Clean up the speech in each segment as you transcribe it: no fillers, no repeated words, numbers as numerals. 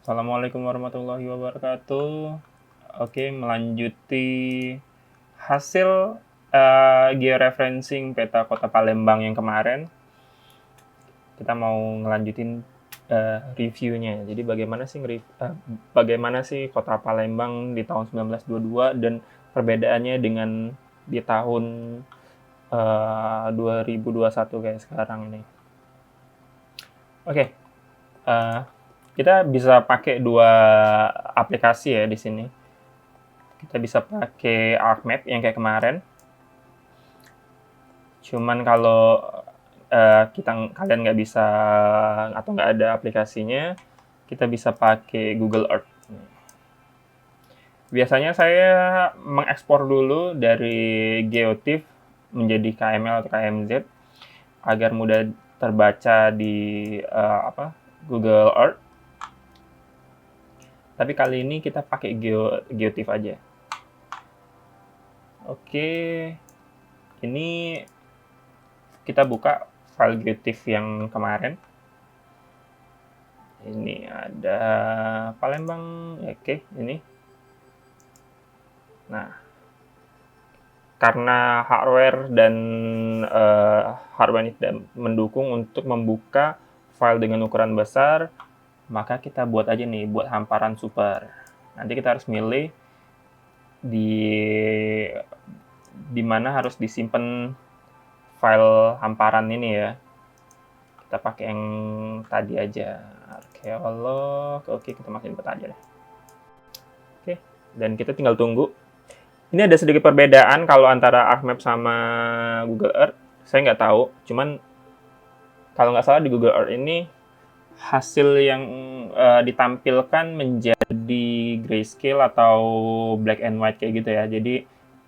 Assalamualaikum warahmatullahi wabarakatuh. Oke, melanjuti hasil georeferencing peta kota Palembang yang kemarin. Kita mau ngelanjutin reviewnya. Jadi bagaimana sih kota Palembang di tahun 1922 dan perbedaannya dengan di tahun 2021 kayak sekarang ini. Oke, kita bisa pakai dua aplikasi ya di sini. Kita bisa pakai ArcMap yang kayak kemarin. Cuman kalau kalian nggak bisa atau nggak ada aplikasinya, kita bisa pakai Google Earth. Biasanya saya mengekspor dulu dari GeoTIFF menjadi KML atau KMZ agar mudah terbaca di Google Earth. Tapi kali ini kita pakai GeoTIFF aja. Oke, ini kita buka file GeoTIFF yang kemarin. Ini ada Palembang, oke, ini. Nah, karena hardware ini tidak mendukung untuk membuka file dengan ukuran besar, maka kita buat aja nih, buat hamparan super. Nanti kita harus milih di mana harus disimpan file hamparan ini ya. Kita pakai yang tadi aja, arkeolog. Oke, kita masukin peta aja deh. Oke, dan kita tinggal tunggu. Ini ada sedikit perbedaan kalau antara ArcMap sama Google Earth. Saya nggak tahu, cuman kalau nggak salah di Google Earth ini hasil yang ditampilkan menjadi grayscale atau black and white kayak gitu ya. Jadi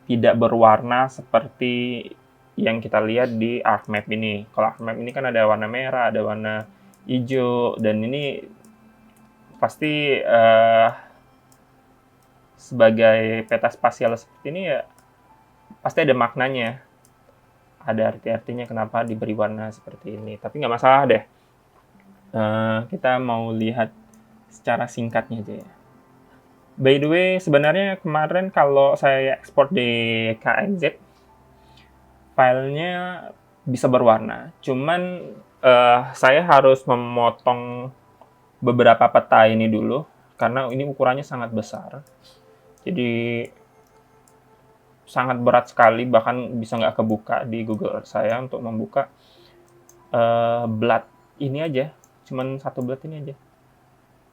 tidak berwarna seperti yang kita lihat di ArcMap ini. Kalau ArcMap ini kan ada warna merah, ada warna hijau, dan ini pasti sebagai peta spasial seperti ini ya pasti ada maknanya, ada arti-artinya kenapa diberi warna seperti ini. Tapi nggak masalah deh, kita mau lihat secara singkatnya aja ya. By the way, sebenarnya kemarin kalau saya ekspor di KMZ, filenya bisa berwarna. Cuman saya harus memotong beberapa peta ini dulu, karena ini ukurannya sangat besar. Jadi sangat berat sekali, bahkan bisa nggak kebuka di Google Earth saya untuk membuka blat ini aja. Cuman satu blat ini aja.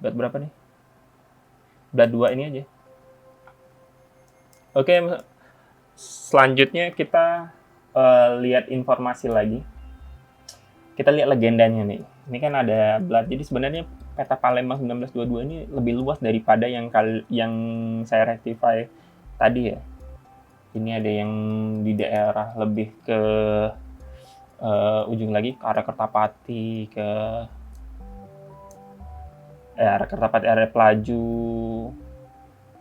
Blat berapa nih? Blat 2 ini aja. Oke, selanjutnya kita lihat informasi lagi. Kita lihat legendanya nih. Ini kan ada blat. Jadi sebenarnya peta Palembang 1922 ini lebih luas daripada yang saya rectify tadi ya. Ini ada yang di daerah lebih ke ujung lagi ke arah Kertapati, ke arah Kertapati, area Pelaju.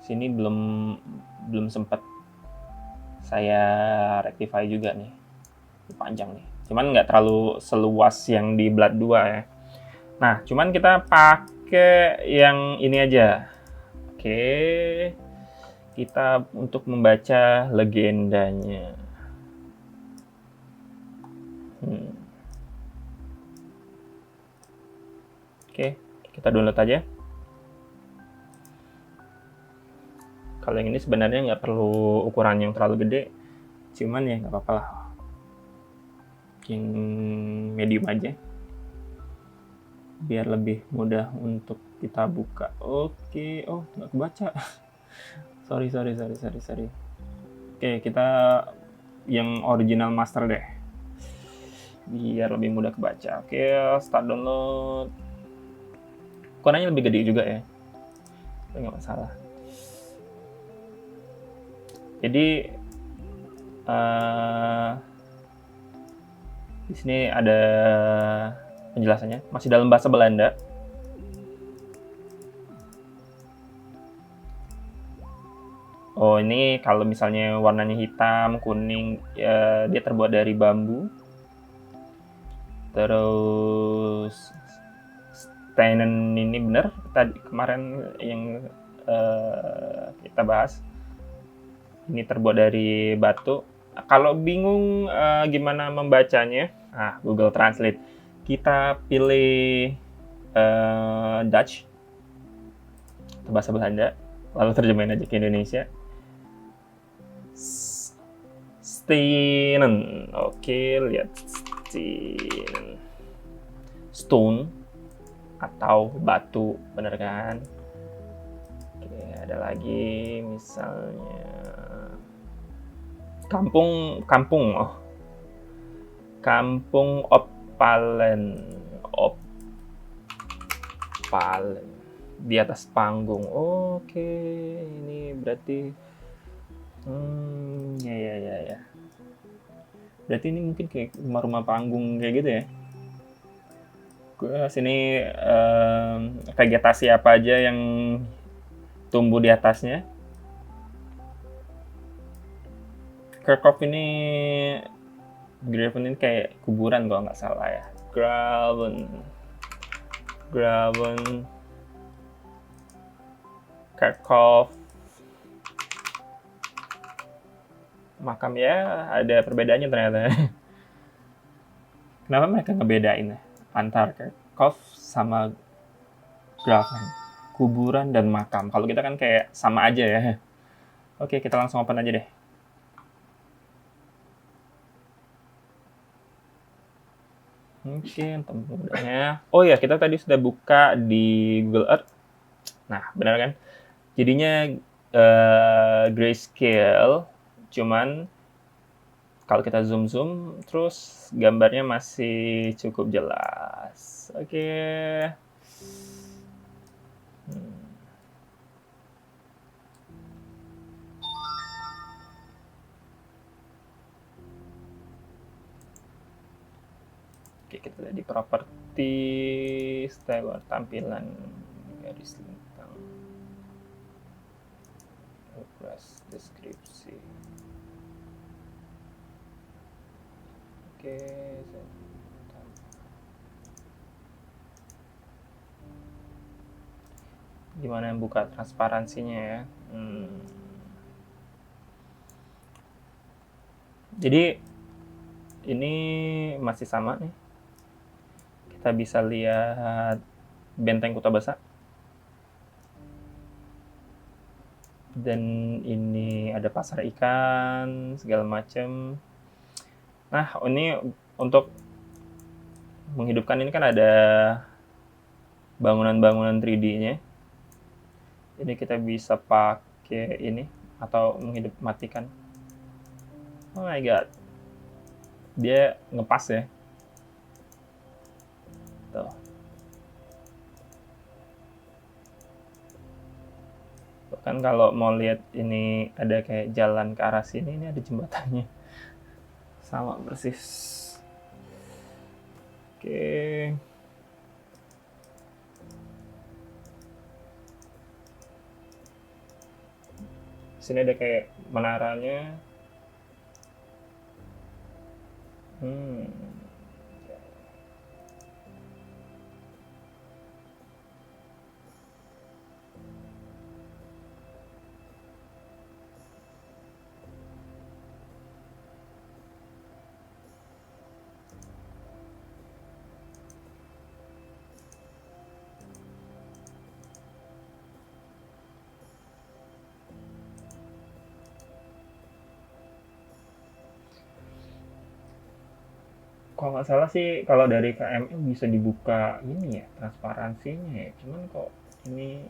Sini belum sempat saya rectify juga nih. Panjang nih. Cuman nggak terlalu seluas yang di Blood 2 ya. Nah, cuman kita pakai yang ini aja. Oke. Kita untuk membaca legendanya. Oke, kita download aja. Kalau yang ini sebenarnya nggak perlu ukuran yang terlalu gede, cuman ya nggak apa-apa lah. Yang medium aja, biar lebih mudah untuk kita buka. Oke, oh nggak kebaca. sorry. Oke, kita yang original master deh, biar lebih mudah kebaca. Oke, start download. Ukurannya lebih gede juga ya, tapi nggak masalah. Jadi di sini ada penjelasannya, masih dalam bahasa Belanda. Oh, ini kalau misalnya warnanya hitam, kuning, ya, dia terbuat dari bambu. Terus Steinen ini bener tadi kemarin yang kita bahas. Ini terbuat dari batu. Kalau bingung gimana membacanya, Google Translate. Kita pilih Dutch atau bahasa Belanda, lalu terjemahin aja ke Indonesia. Steinen. Oke, lihat Steinen. Stone atau batu, bener kan? Oke, ada lagi misalnya kampung Opalen di atas panggung. Oke, ini berarti ya. Berarti ini mungkin kayak rumah-rumah panggung kayak gitu ya. Sini vegetasi apa aja yang tumbuh di atasnya. Kerkhoff ini Graven ini kayak kuburan kalau nggak salah ya. Graven Kerkhoff makam ya, ada perbedaannya ternyata. Kenapa mereka ngebedain antar Kerkhoff sama Graven, kuburan dan makam? Kalau kita kan kayak sama aja ya. Oke, kita langsung open aja deh. Oke, untuk mudahnya. Oh ya, kita tadi sudah buka di Google Earth. Nah, benar kan? Jadinya grayscale, cuman kalau kita zoom terus gambarnya masih cukup jelas. Oke. Oke, kita lihat di properti style tampilan garis lintang, deskripsi. Oke, gimana yang buka transparansinya ya? Jadi ini masih sama nih. Kita bisa lihat benteng Kota Besar. Dan ini ada pasar ikan, segala macam. Nah, ini untuk menghidupkan ini kan ada bangunan-bangunan 3D-nya. Ini kita bisa pakai ini atau matikan. Oh my god. Dia ngepas ya. Tuh. Bahkan kalau mau lihat ini ada kayak jalan ke arah sini, ini ada jembatannya. Sama persis. Oke. Sini ada kayak menaranya. Kalau nggak salah sih kalau dari KML bisa dibuka ini ya transparansinya ya, cuman kok ini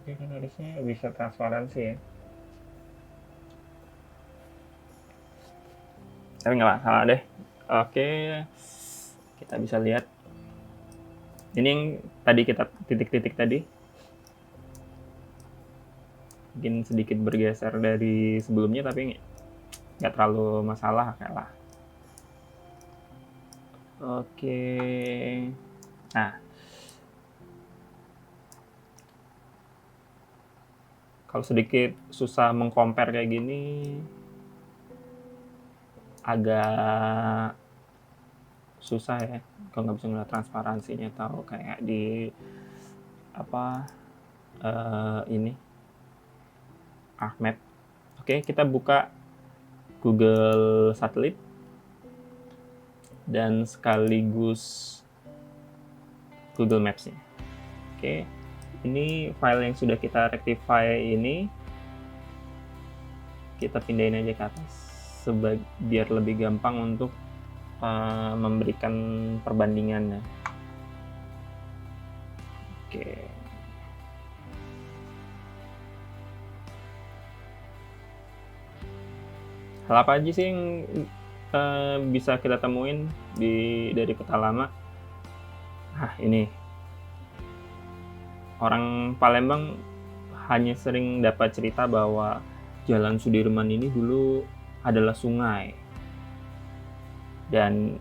kan harusnya bisa transparansi ya, tapi nggak masalah deh. Oke, kita bisa lihat ini yang tadi kita titik-titik tadi mungkin sedikit bergeser dari sebelumnya, tapi nggak terlalu masalah kayak lah. Oke, nah Kalau sedikit susah mengcompare kayak gini, agak susah ya kalau nggak bisa ngeliat transparansinya atau kayak di ini ArcMap. Oke, kita buka Google Satelit dan sekaligus Google Maps-nya. Oke, ini file yang sudah kita rectify ini kita pindahin aja ke atas biar lebih gampang untuk memberikan perbandingannya. Oke. Hal apa aja sih yang bisa kita temuin dari peta lama? Nah, ini orang Palembang hanya sering dapat cerita bahwa Jalan Sudirman ini dulu adalah sungai, dan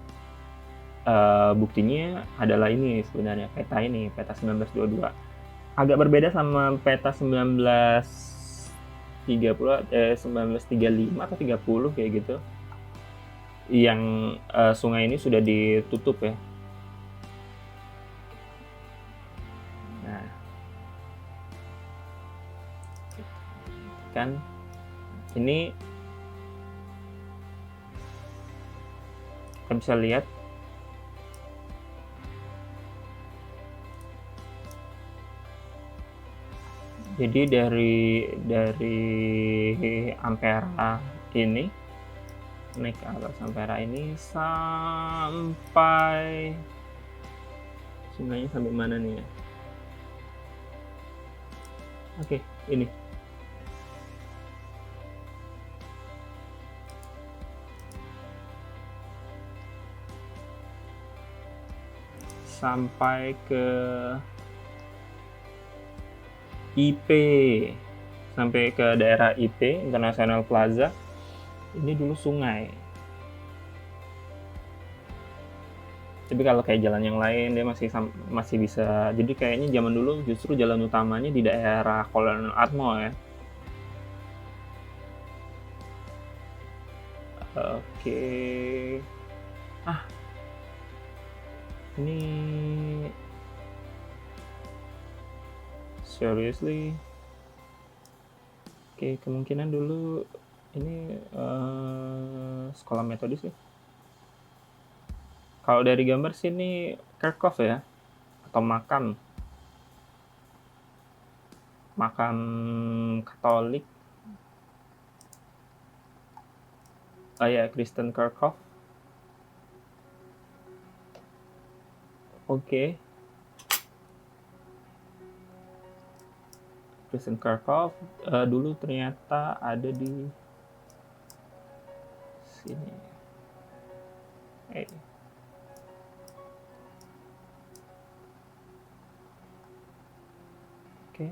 buktinya adalah ini sebenarnya peta 1922. Agak berbeda sama peta 1935 atau 30 kayak gitu, yang sungai ini sudah ditutup ya. Nah, kan ini kita bisa lihat jadi dari Ampera ini naik ke atas Ampera ini sampai sungainya sampai mana nih ya? Oke, ini sampai ke IP, sampai ke daerah IP International Plaza. Ini dulu sungai. Tapi kalau kayak jalan yang lain dia masih bisa. Jadi kayaknya zaman dulu justru jalan utamanya di daerah Kolonel Atmo ya. Oke. Ini seriously. Oke, kemungkinan dulu ini sekolah metodis ya. Kalau dari gambar sini Kerkhof ya, atau makam Katolik. Kristen Kerkhof. Oke. Kristen Kerkhof dulu ternyata ada di sini. Oke.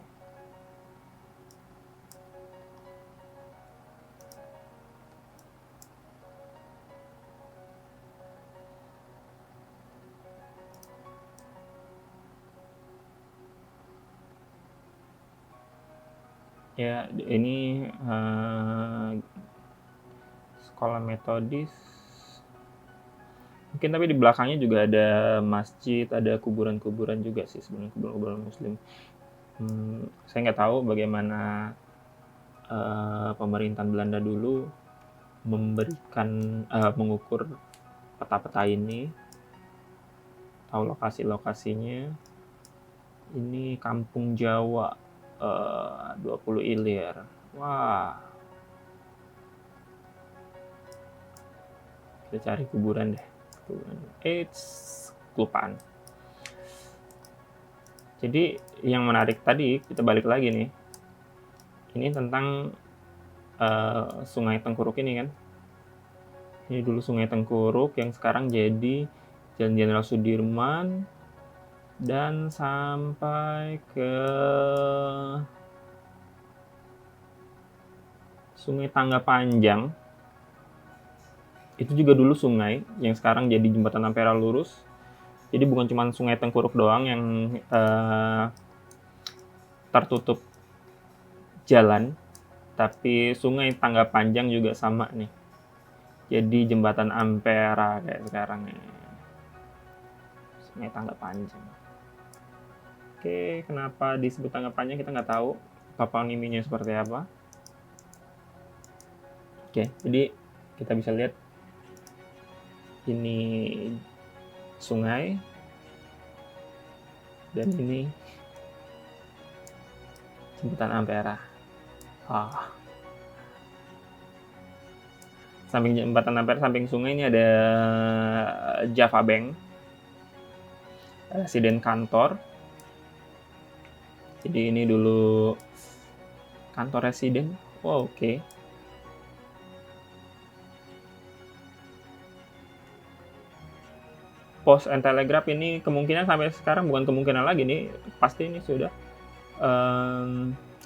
Ya, ini sekolah metodis. Mungkin tapi di belakangnya juga ada masjid, ada kuburan-kuburan juga sih sebenarnya, kuburan-kuburan muslim. Saya nggak tahu bagaimana pemerintahan Belanda dulu mengukur peta-peta ini, tahu lokasi-lokasinya. Ini Kampung Jawa 20 Ilir. Wah, kita cari kuburan deh. Kelupaan. Jadi yang menarik tadi, kita balik lagi nih. Ini tentang Sungai Tengkuruk ini kan. Ini dulu Sungai Tengkuruk yang sekarang jadi Jalan Jenderal Sudirman dan sampai ke Sungai Tangga Panjang. Itu juga dulu sungai yang sekarang jadi Jembatan Ampera lurus. Jadi bukan cuma Sungai Tengkuruk doang yang tertutup jalan, tapi Sungai Tangga Panjang juga sama nih. Jadi jembatan Ampera kayak sekarang nih. Sungai Tangga Panjang. Oke, kenapa disebut Tangga Panjang kita nggak tahu. Toponiminya seperti apa. Oke, jadi kita bisa lihat ini sungai dan ini jembatan Ampera. Samping jembatan Ampera, samping sungai ini ada Java Bank, residen kantor. Jadi ini dulu kantor residen. Wow, oke. Post and Telegraph ini kemungkinan sampai sekarang bukan kemungkinan lagi nih, pasti ini sudah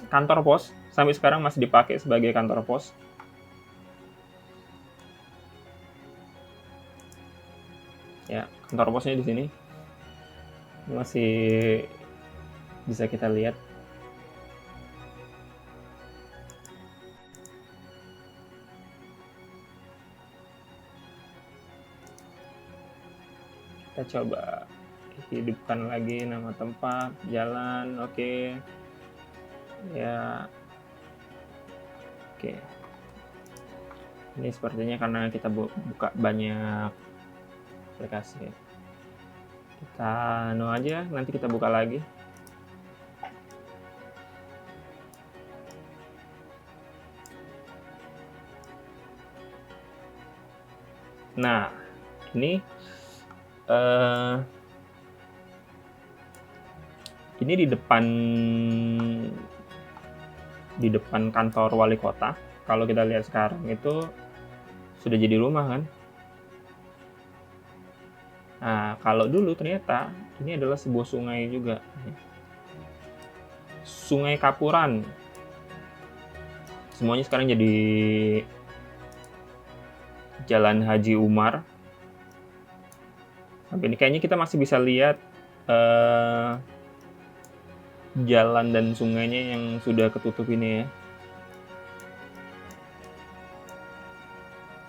kantor pos, sampai sekarang masih dipakai sebagai kantor pos. Ya, kantor posnya di sini masih bisa kita lihat. Kita coba hidupkan lagi nama tempat, jalan, oke. Ya, oke. Ini sepertinya karena kita buka banyak aplikasi. Kita aja, nanti kita buka lagi. Nah, ini di depan kantor wali kota. Kalau kita lihat sekarang itu sudah jadi rumah kan. Nah, kalau dulu ternyata ini adalah sebuah sungai juga. Sungai Kapuran. Semuanya sekarang jadi Jalan Haji Umar. Sampai ini kayaknya kita masih bisa lihat jalan dan sungainya yang sudah ketutup ini ya.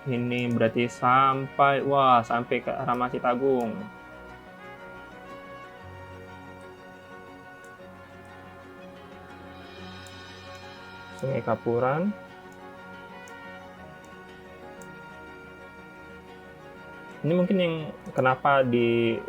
Ini berarti sampai ke arah Masjid Agung. Sungai Kapuran. Ini mungkin yang kenapa di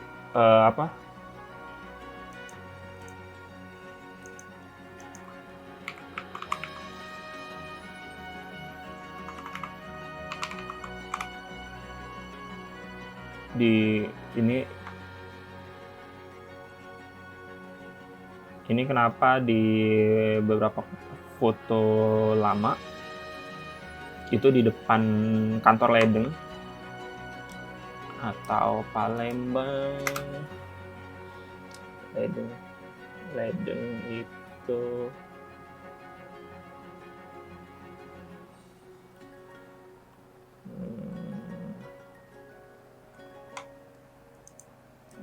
ini kenapa di beberapa foto lama itu di depan kantor Ledeng atau Palembang. Ledeng itu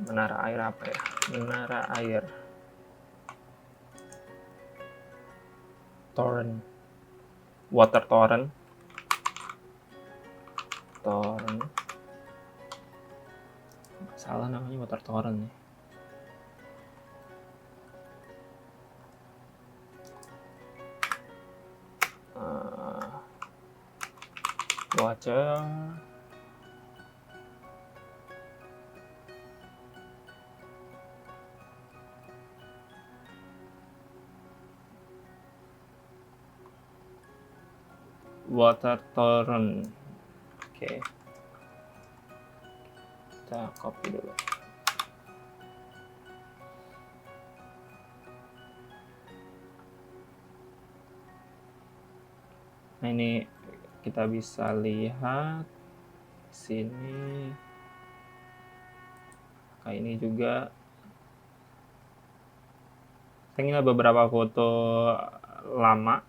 menara air apa ya? Menara air torrent, water torrent. Salah namanya water torrent nih. Water torrent. Oke. Kita copy dulu. Nah, ini kita bisa lihat sini. Kayak ini juga. Ini beberapa foto lama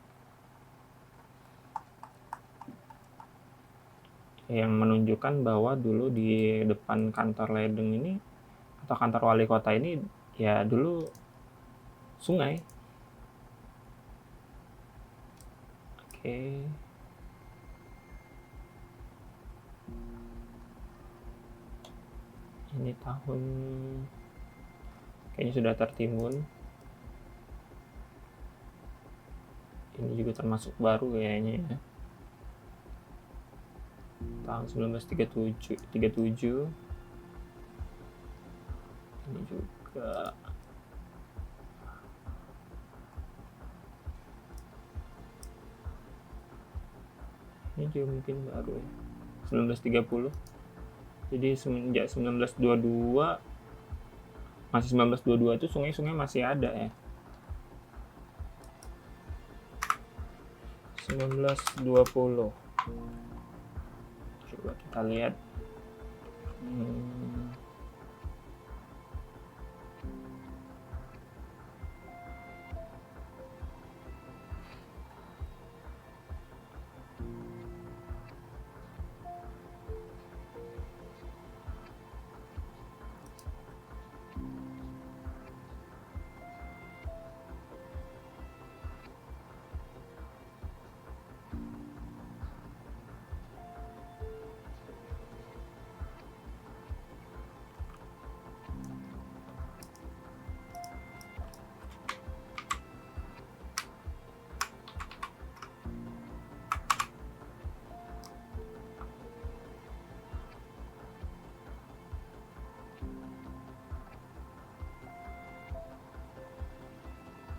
yang menunjukkan bahwa dulu di depan kantor Ledeng ini atau kantor wali kota ini ya dulu sungai. Oke. Ini tahun kayaknya sudah tertimbun. Ini juga termasuk baru kayaknya ya. Tahun 1937. Ini juga. Ini juga mungkin baru ya. 1930. Jadi semenjak 1922, masih 1922 itu sungai-sungai masih ada ya. 1920. Coba kita lihat.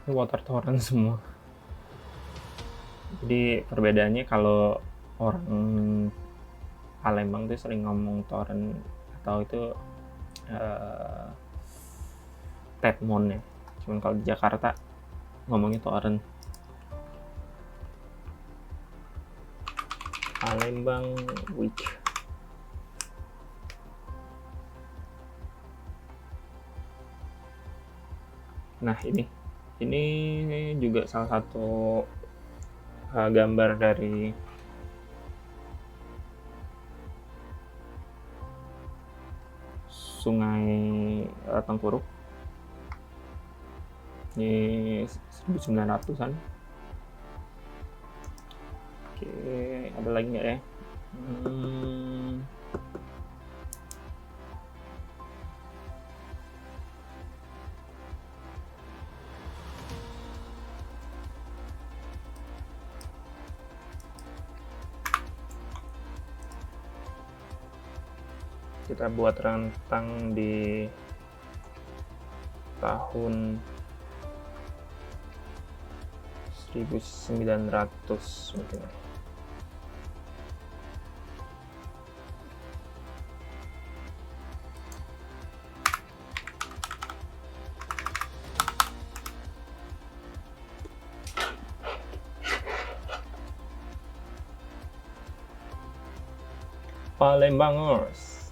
Ini water torrent semua. Jadi perbedaannya kalau orang Palembang tuh sering ngomong torrent atau itu Tedmon ya. Cuman kalau di Jakarta ngomongnya torrent. Palembang Week. Nah ini juga salah satu gambar dari Sungai Tengkuruk. Ini 1900-an. Oke, ada lagi nggak ya? Kita buat rentang di tahun 1900 mungkin. Palembangers.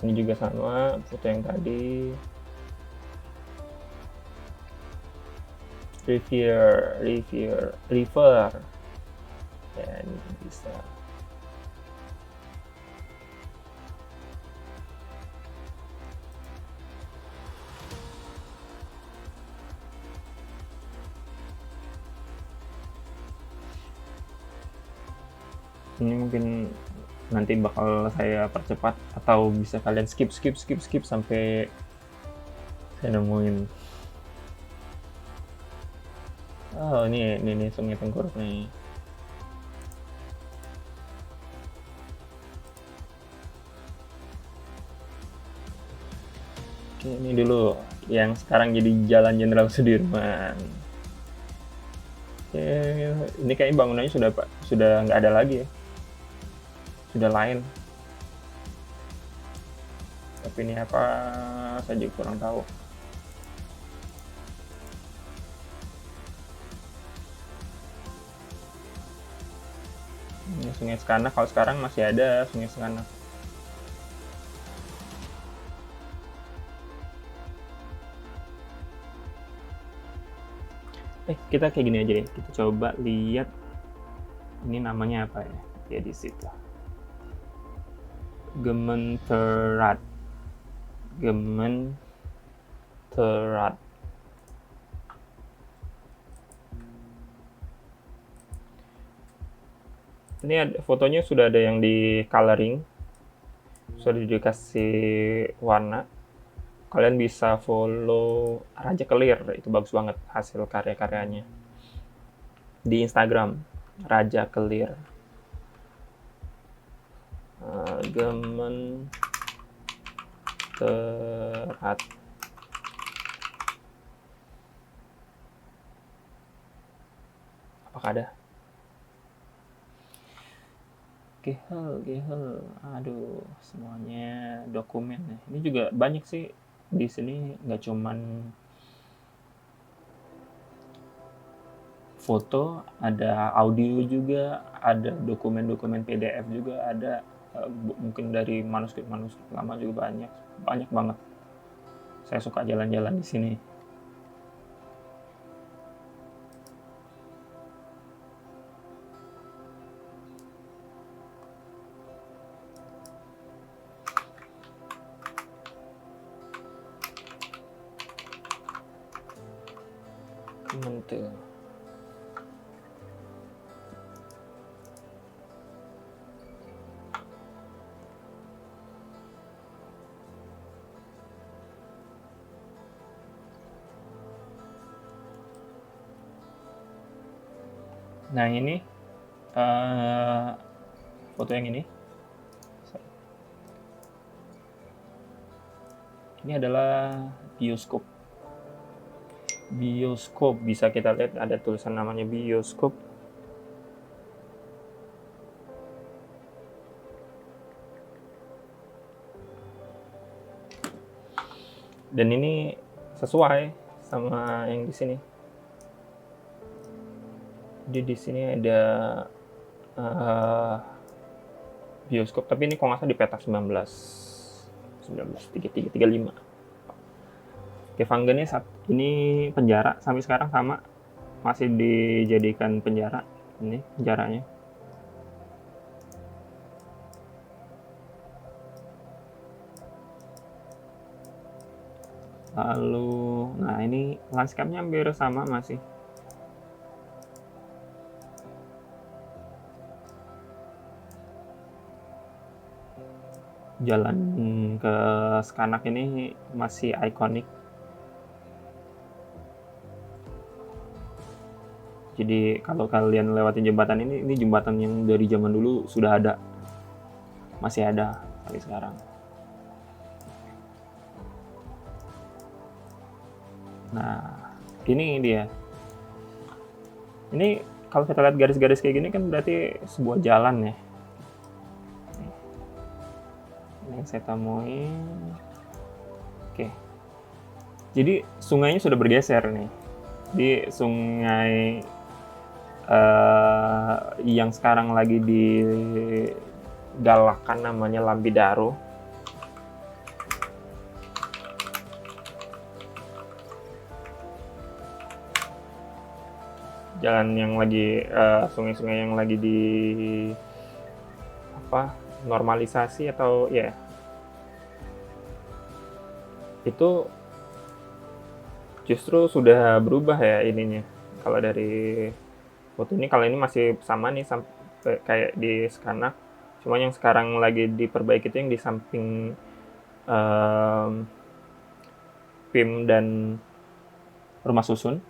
Ini juga sama foto yang tadi. River. Ya, ini bisa. Ini mungkin nanti bakal saya percepat atau bisa kalian skip sampai saya nemuin. Oh, ini Sungai Tengkuruk nih. Oke, ini dulu yang sekarang jadi Jalan Jenderal Sudirman. Oke, ini kayaknya bangunannya sudah nggak ada lagi ya. Sudah lain. Tapi ini apa saja kurang tahu. Ini Sungai Sekanak, kalau sekarang masih ada Sungai Sekanak. Kita kayak gini aja deh. Kita coba lihat ini namanya apa ya? Ya di situ. Gementerat. Ini fotonya sudah ada yang di coloring, sudah dikasih warna. Kalian bisa follow Raja Clear, itu bagus banget hasil karya-karyanya di Instagram, Raja Clear. Gemen terat. Apakah ada? Gehel. Aduh, semuanya dokumen. Ini juga banyak sih di sini, nggak cuman foto, ada audio juga, ada dokumen-dokumen PDF juga, ada mungkin dari manuskrip lama juga banyak banget. Saya suka jalan-jalan di sini. Mentul. Nah ini foto yang ini. Ini adalah bioskop. Bioskop, bisa kita lihat ada tulisan namanya bioskop. Dan ini sesuai sama yang di sini. Jadi di sini ada bioskop, tapi ini kalau nggak salah di petak 1933-35. Oke, Vangen ini penjara sampai sekarang sama, masih dijadikan penjara. Ini penjaranya. Lalu, nah ini landscape-nya hampir sama masih. Jalan ke Skanak ini masih ikonik. Jadi kalau kalian lewatin jembatan ini jembatan yang dari zaman dulu sudah ada, masih ada sampai sekarang. Nah, ini dia. Ini kalau kita lihat garis-garis kayak gini kan berarti sebuah jalan ya. Ini yang saya temuin. Oke. Jadi sungainya sudah bergeser nih. Di sungai yang sekarang lagi digalakan namanya Lambidaro. Jalan yang lagi sungai-sungai yang lagi di normalisasi atau ya itu justru sudah berubah ya ininya. Kalau dari foto ini, kalau ini masih sama nih sampai kayak di Skanak, cuma yang sekarang lagi diperbaiki itu yang di samping PIM dan rumah susun.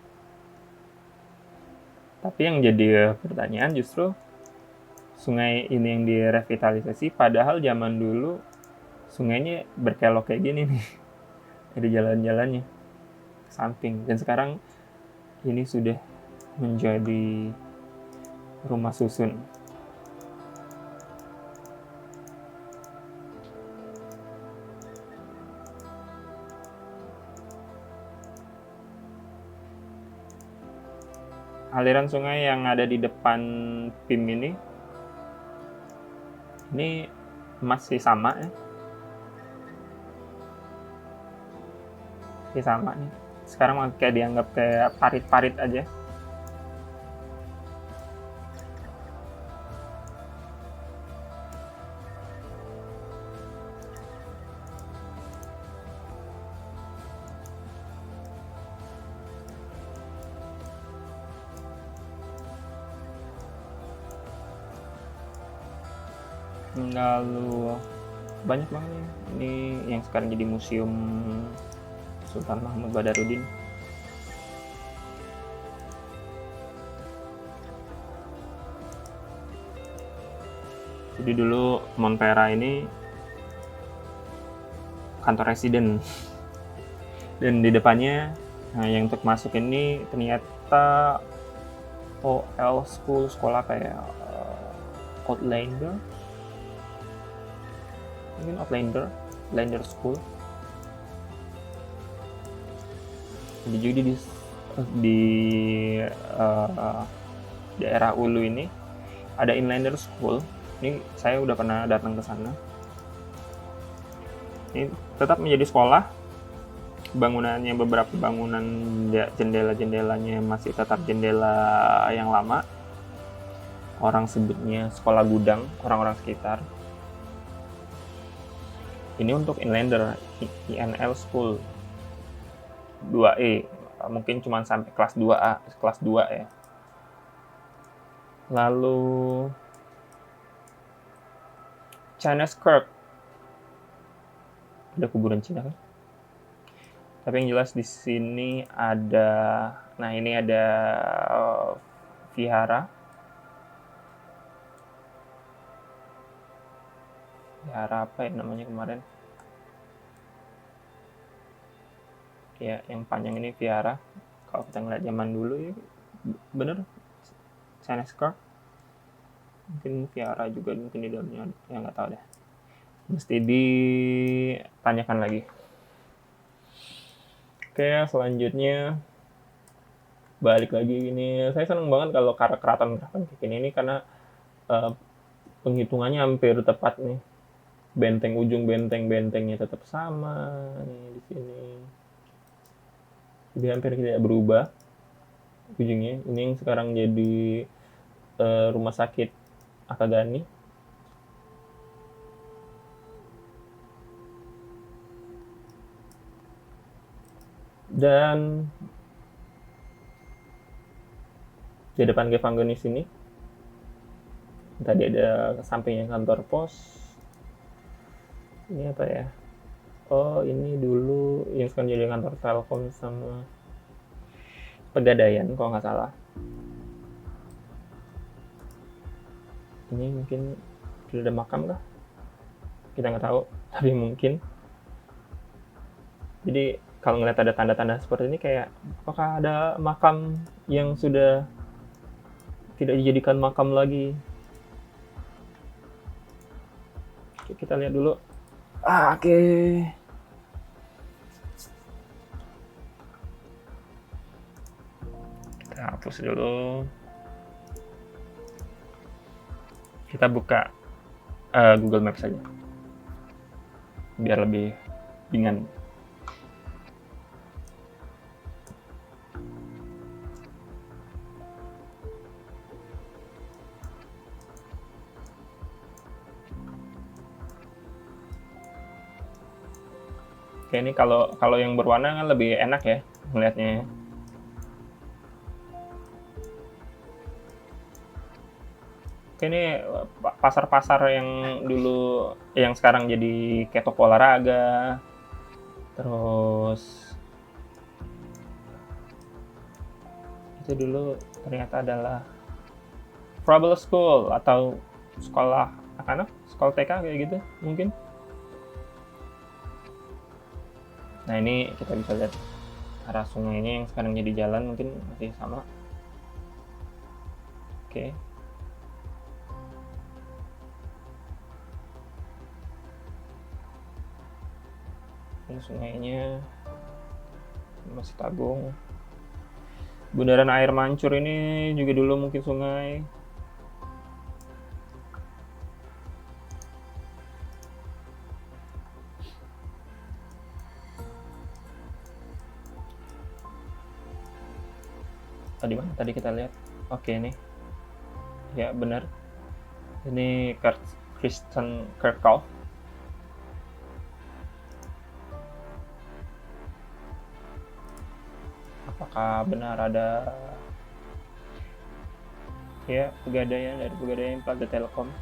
Tapi yang jadi pertanyaan justru sungai ini yang direvitalisasi, padahal zaman dulu sungainya berkelok kayak gini nih. Ada jalan-jalannya ke samping, dan sekarang ini sudah menjadi rumah susun. Aliran sungai yang ada di depan PIM ini masih sama ya. Masih sama nih. Sekarang kayak dianggap kayak parit-parit aja. Lalu banyak banget nih. Ini yang sekarang jadi museum Sultan Mahmud Badarudin. Jadi dulu Montpera ini kantor residen. Dan di depannya, nah yang untuk masuk ini ternyata OL School, sekolah kayak Outlander. Mungkin Outlander School. Jadi juga di daerah Ulu ini ada Inlander School. Ini saya udah pernah datang ke sana. Ini tetap menjadi sekolah. Bangunannya, beberapa bangunan jendela-jendelanya masih tetap jendela yang lama. Orang sebutnya sekolah gudang, orang-orang sekitar. Ini untuk Inlander, INL School 2E. Mungkin cuma sampai kelas 2A, kelas 2 ya. Lalu Chinese Kirk. Ada kuburan Cina kan? Tapi yang jelas di sini ada, nah ini ada vihara. Vihara apa ya namanya kemarin? Ya, yang panjang ini vihara. Kalau kita ngeliat zaman dulu ya, bener Chinese Kirk. Mungkin vihara juga mungkin di dalamnya, ya nggak tahu deh. Mesti ditanyakan lagi. Oke, selanjutnya balik lagi ini. Saya seneng banget kalau keraton-keraton kayak gini karena penghitungannya hampir tepat nih. Benteng, ujung bentengnya tetap sama nih di sini. Jadi hampir tidak berubah ujungnya. Ini yang sekarang jadi rumah sakit Akagani. Dan di depan Gevangenis ini tadi ada sampingnya kantor pos. Ini apa ya? Oh, ini dulu yang sekarang jadi kantor Telkom sama Pegadaian kalau nggak salah. Ini mungkin sudah ada makam kah? Kita nggak tahu, tapi mungkin. Jadi kalau ngeliat ada tanda-tanda seperti ini kayak apakah ada makam yang sudah tidak dijadikan makam lagi? Oke, kita lihat dulu. Oke. Kita hapus dulu. Kita buka Google Maps saja. Biar lebih ringan. Oke, ini kalau yang berwarna kan lebih enak ya melihatnya. Oke, ini pasar-pasar yang dulu, yang sekarang jadi kayak toko olahraga. Terus itu dulu ternyata adalah Frobel School atau sekolah anak-anak, sekolah TK kayak gitu mungkin. Nah, ini kita bisa lihat arah sungainya yang sekarang jadi jalan mungkin masih sama. Oke. Ini sungainya masih Tagung. Bundaran Air Mancur ini juga dulu mungkin sungai. Tadi mana? Tadi kita lihat. Oke, ini. Ya, benar. Ini Kristen Kirkhoff. Apakah benar ada ya Pegadaian, dari Pegadaian Plaza Telkom?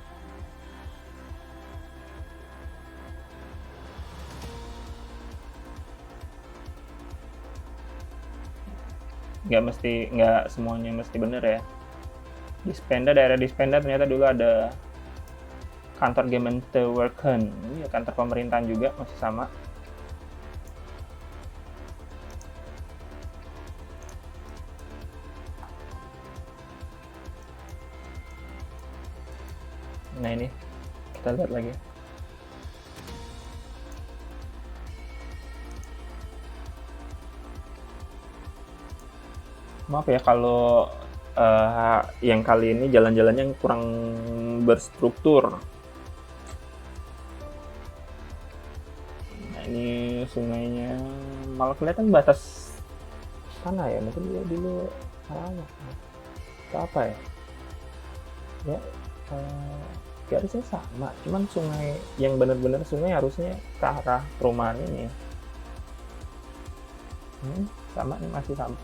nggak semuanya mesti bener ya. Daerah Dispenda ternyata dulu ada kantor Gemeentewerken. Ini ya kantor pemerintahan juga, masih sama. Nah ini kita lihat lagi. Maaf ya kalau yang kali ini jalan-jalannya kurang berstruktur. Nah ini sungainya malah kelihatan batas tanah ya, mungkin dia dulu apa? Apa ya? Ya garisnya sama, cuman sungai yang benar-benar sungai harusnya ke arah perumahan ini. Sama nih, masih sama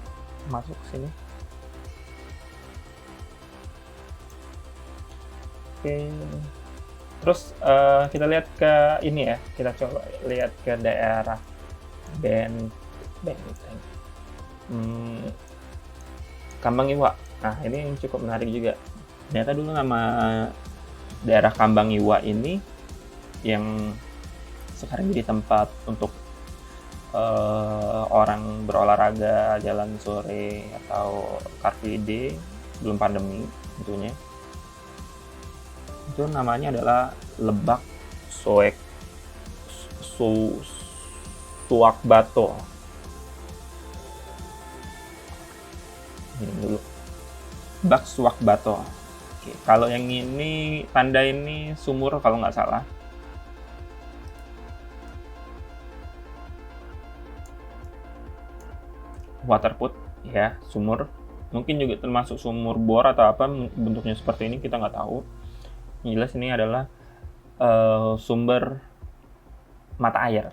masuk ke sini. Oke. Terus kita lihat ke ini ya, kita coba lihat ke daerah Benteng. Kambang Iwa. Nah ini cukup menarik juga. Ternyata dulu nama daerah Kambang Iwa ini yang sekarang jadi tempat untuk orang berolahraga jalan sore atau Car Free Day sebelum pandemi tentunya. Itu namanya adalah Lebak Suakbato. Ini dulu. Lebak Suakbato. Oke, kalau yang ini tanda ini sumur kalau nggak salah. Waterput ya, sumur. Mungkin juga termasuk sumur bor atau apa bentuknya seperti ini, kita nggak tahu. Yang jelas ini adalah sumber mata air.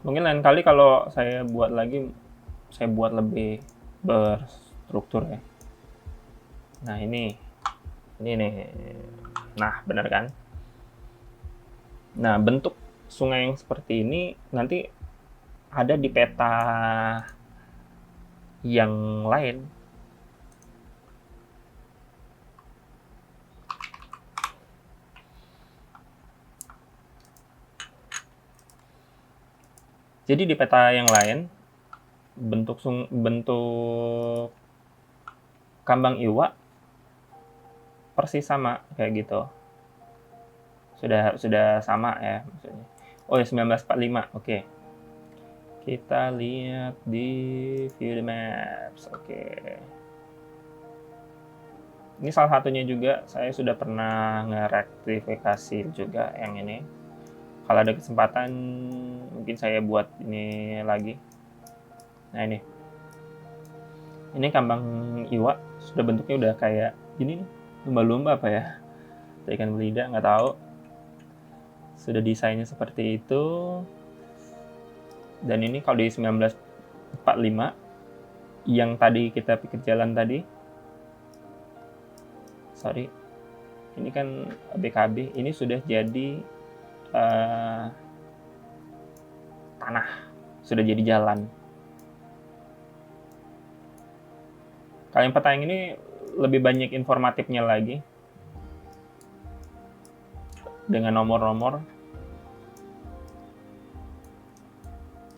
Mungkin lain kali kalau saya buat lagi, saya buat lebih berstruktur ya. Nah ini nih. Nah benar kan? Nah bentuk sungai yang seperti ini nanti ada di peta yang lain. Jadi di peta yang lain bentuk Kambang Iwa persis sama kayak gitu. Sudah sama ya maksudnya. Oh ya 1945. Oke. Kita lihat di view the maps. Oke. Ini salah satunya juga, saya sudah pernah ngerektifikasi juga yang ini. Kalau ada kesempatan mungkin saya buat ini lagi. Nah ini Kambang Iwa sudah bentuknya udah kayak gini nih, lumba-lumba apa ya, atau ikan belida nggak tahu. Sudah desainnya seperti itu. Dan ini kalau di 1945 yang tadi kita pikir jalan tadi, sorry, ini kan BKB, ini sudah jadi tanah, sudah jadi jalan. Kalau yang peta yang ini lebih banyak informatifnya lagi dengan nomor-nomor.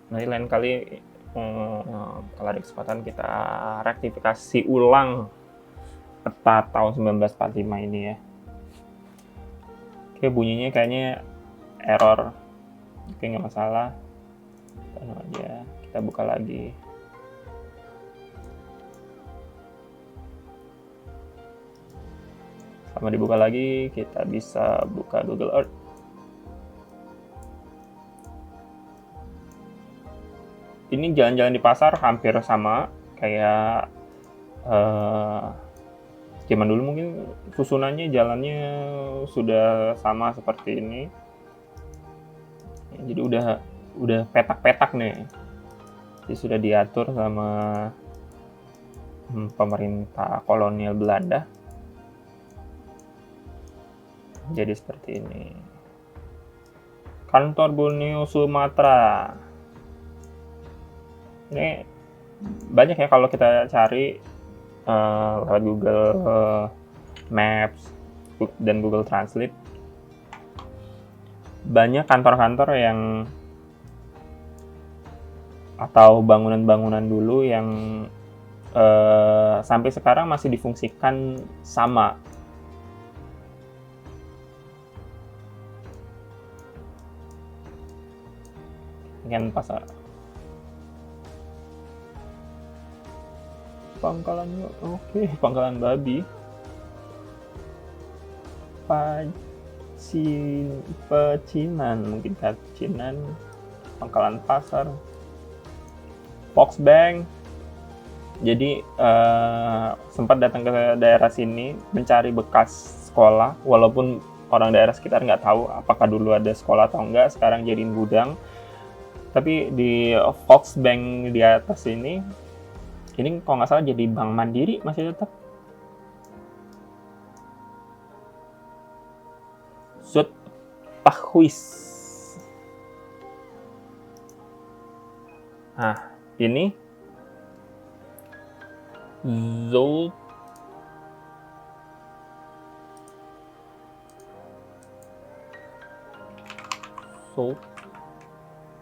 Nanti lain kali kalau ada kesempatan kita rektifikasi ulang peta tahun 1945 ini ya. Oke, bunyinya kayaknya error. Oke, nggak masalah. Taruh aja, kita buka lagi. Sama dibuka lagi, kita bisa buka Google Earth. Ini jalan-jalan di pasar hampir sama kayak zaman dulu, mungkin susunannya jalannya sudah sama seperti ini. Jadi udah petak-petak nih. Jadi sudah diatur sama pemerintah kolonial Belanda. Jadi seperti ini. Kantor Borneo Sumatera. Ini banyak ya kalau kita cari lewat Google Maps dan Google Translate. Banyak kantor-kantor yang atau bangunan-bangunan dulu yang sampai sekarang masih difungsikan sama. Kan pasar pangkalan, oke, pangkalan babi, pecinan, mungkin pecinan, pangkalan pasar, Foxbank. Jadi sempat datang ke daerah sini mencari bekas sekolah, walaupun orang daerah sekitar nggak tahu apakah dulu ada sekolah atau enggak, sekarang jadiin gudang. Tapi di Foxbank di atas ini kalau nggak salah jadi Bank Mandiri masih tetap. Sud Pakhuis. Nah, ini Zolt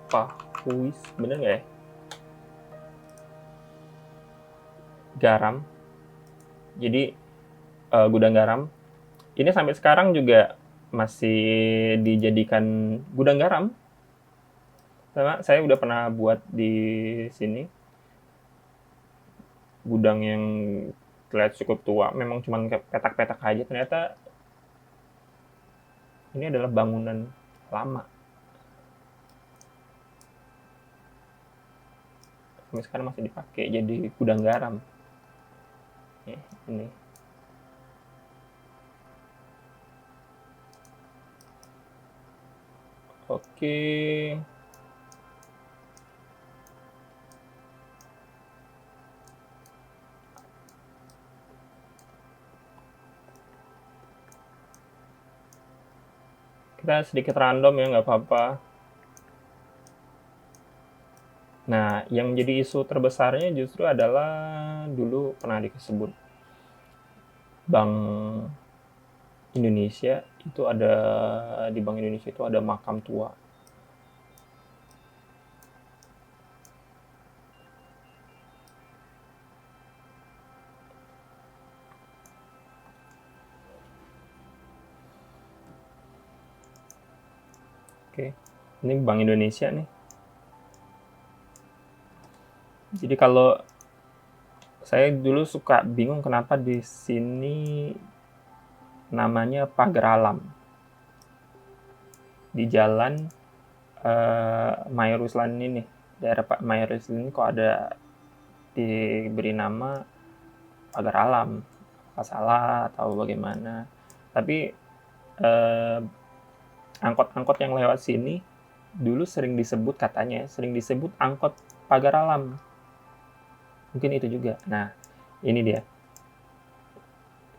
Pakhuis, bener nggak ya? Garam. Jadi gudang garam. Ini sampai sekarang juga masih dijadikan gudang garam. Sama saya udah pernah buat di sini. Gudang yang terlihat cukup tua, memang cuma petak-petak aja. Ternyata ini adalah bangunan lama. Sampai sekarang masih dipakai jadi gudang garam. Ini. Oke. Kita sedikit random ya, nggak apa-apa. Nah, yang menjadi isu terbesarnya justru adalah dulu pernah disebut Bank Indonesia itu ada, di Bank Indonesia itu ada makam tua. Oke, ini Bank Indonesia nih. Jadi kalau saya dulu suka bingung kenapa di sini namanya Pagar Alam. Di jalan Mayor Ruslan ini, daerah Pak Mayor Ruslan ini kok ada diberi nama Pagar Alam. Apa salah atau bagaimana? Tapi angkot-angkot yang lewat sini dulu sering disebut angkot Pagar Alam. Mungkin itu juga. Nah, ini dia.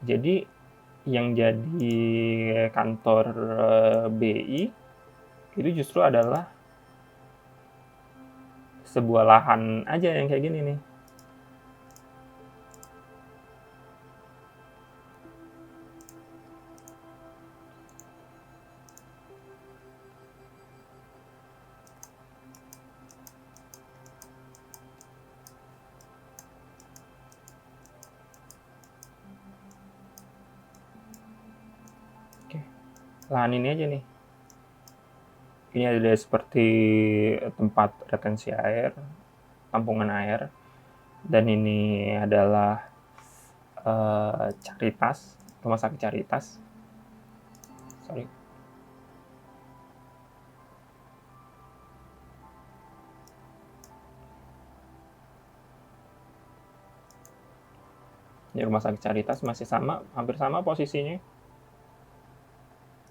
Jadi yang jadi kantor BI itu justru adalah sebuah lahan aja yang kayak gini nih. Oke, lahan ini aja nih. Ini ada seperti tempat retensi air, tampungan air, dan ini adalah Caritas, rumah sakit Caritas. Sorry. Ini rumah sakit Caritas masih sama, hampir sama posisinya.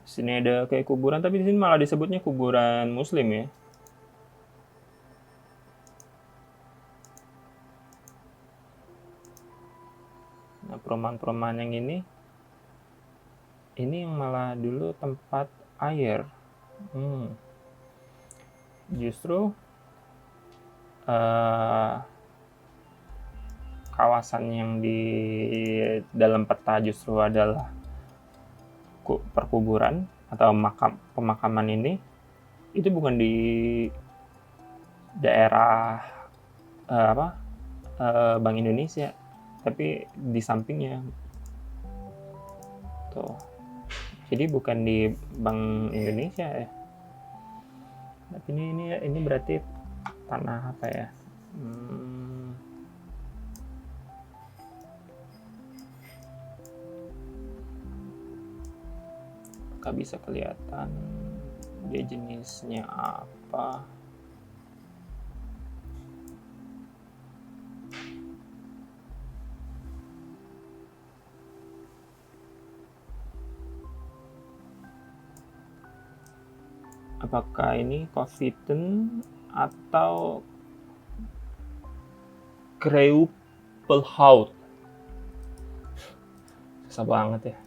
Di sini ada kayak kuburan, tapi di sini malah disebutnya kuburan Muslim ya. Nah, perumahan-perumahan yang ini yang malah dulu tempat air. justru kawasan yang di dalam peta justru adalah perkuburan atau pemakaman ini, itu bukan di daerah Bank Indonesia, tapi di sampingnya tuh. Jadi bukan di Bank Indonesia ya. Tapi ini berarti tanah apa ya? Apakah bisa kelihatan dia jenisnya apa? Apakah ini Cosviten atau Kreupelhout? Susah banget ya.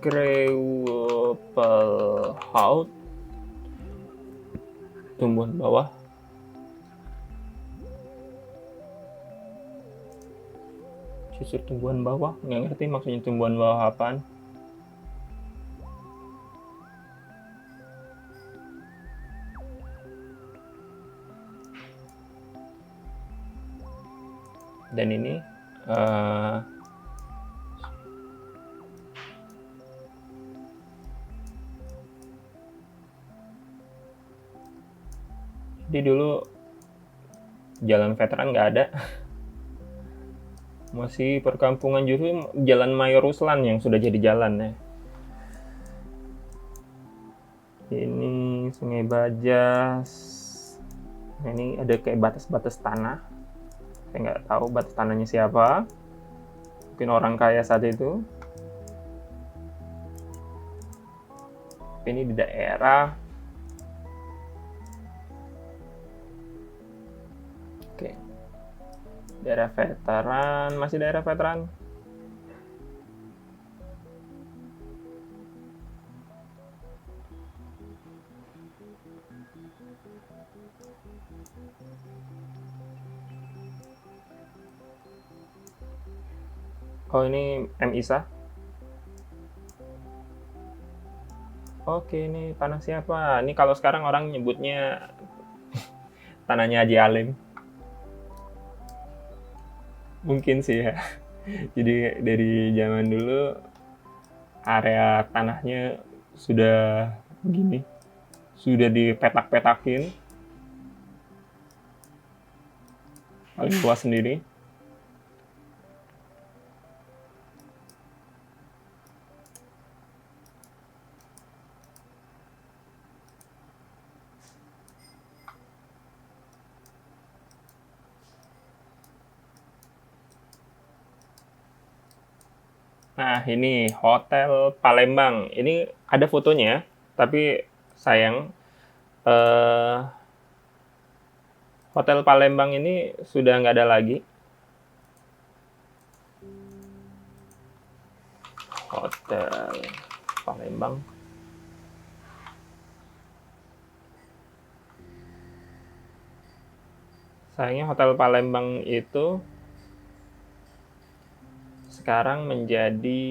Kreupelhout, tumbuhan bawah. Justru tumbuhan bawah, nggak ngerti maksudnya tumbuhan bawah apaan. Dan ini jadi dulu jalan veteran nggak ada, masih perkampungan, justru Jalan Mayor Ruslan yang sudah jadi jalan ya. Ini Sungai Bajas. Nah, ini ada kayak batas-batas tanah. Saya nggak tahu batas tanahnya siapa. Mungkin orang kaya saat itu. Ini di daerah. Oke. Daerah veteran, masih daerah veteran. Oh, ini M. Isa. Oke, ini tanah siapa? Ini kalau sekarang orang nyebutnya tanahnya Haji Alim. Mungkin sih ya. Jadi dari zaman dulu area tanahnya sudah begini. Sudah dipetak-petakin. Paling luas sendiri. Nah, ini Hotel Palembang. Ini ada fotonya, tapi sayang Hotel Palembang ini sudah nggak ada lagi. Hotel Palembang. Sayangnya Hotel Palembang itu sekarang menjadi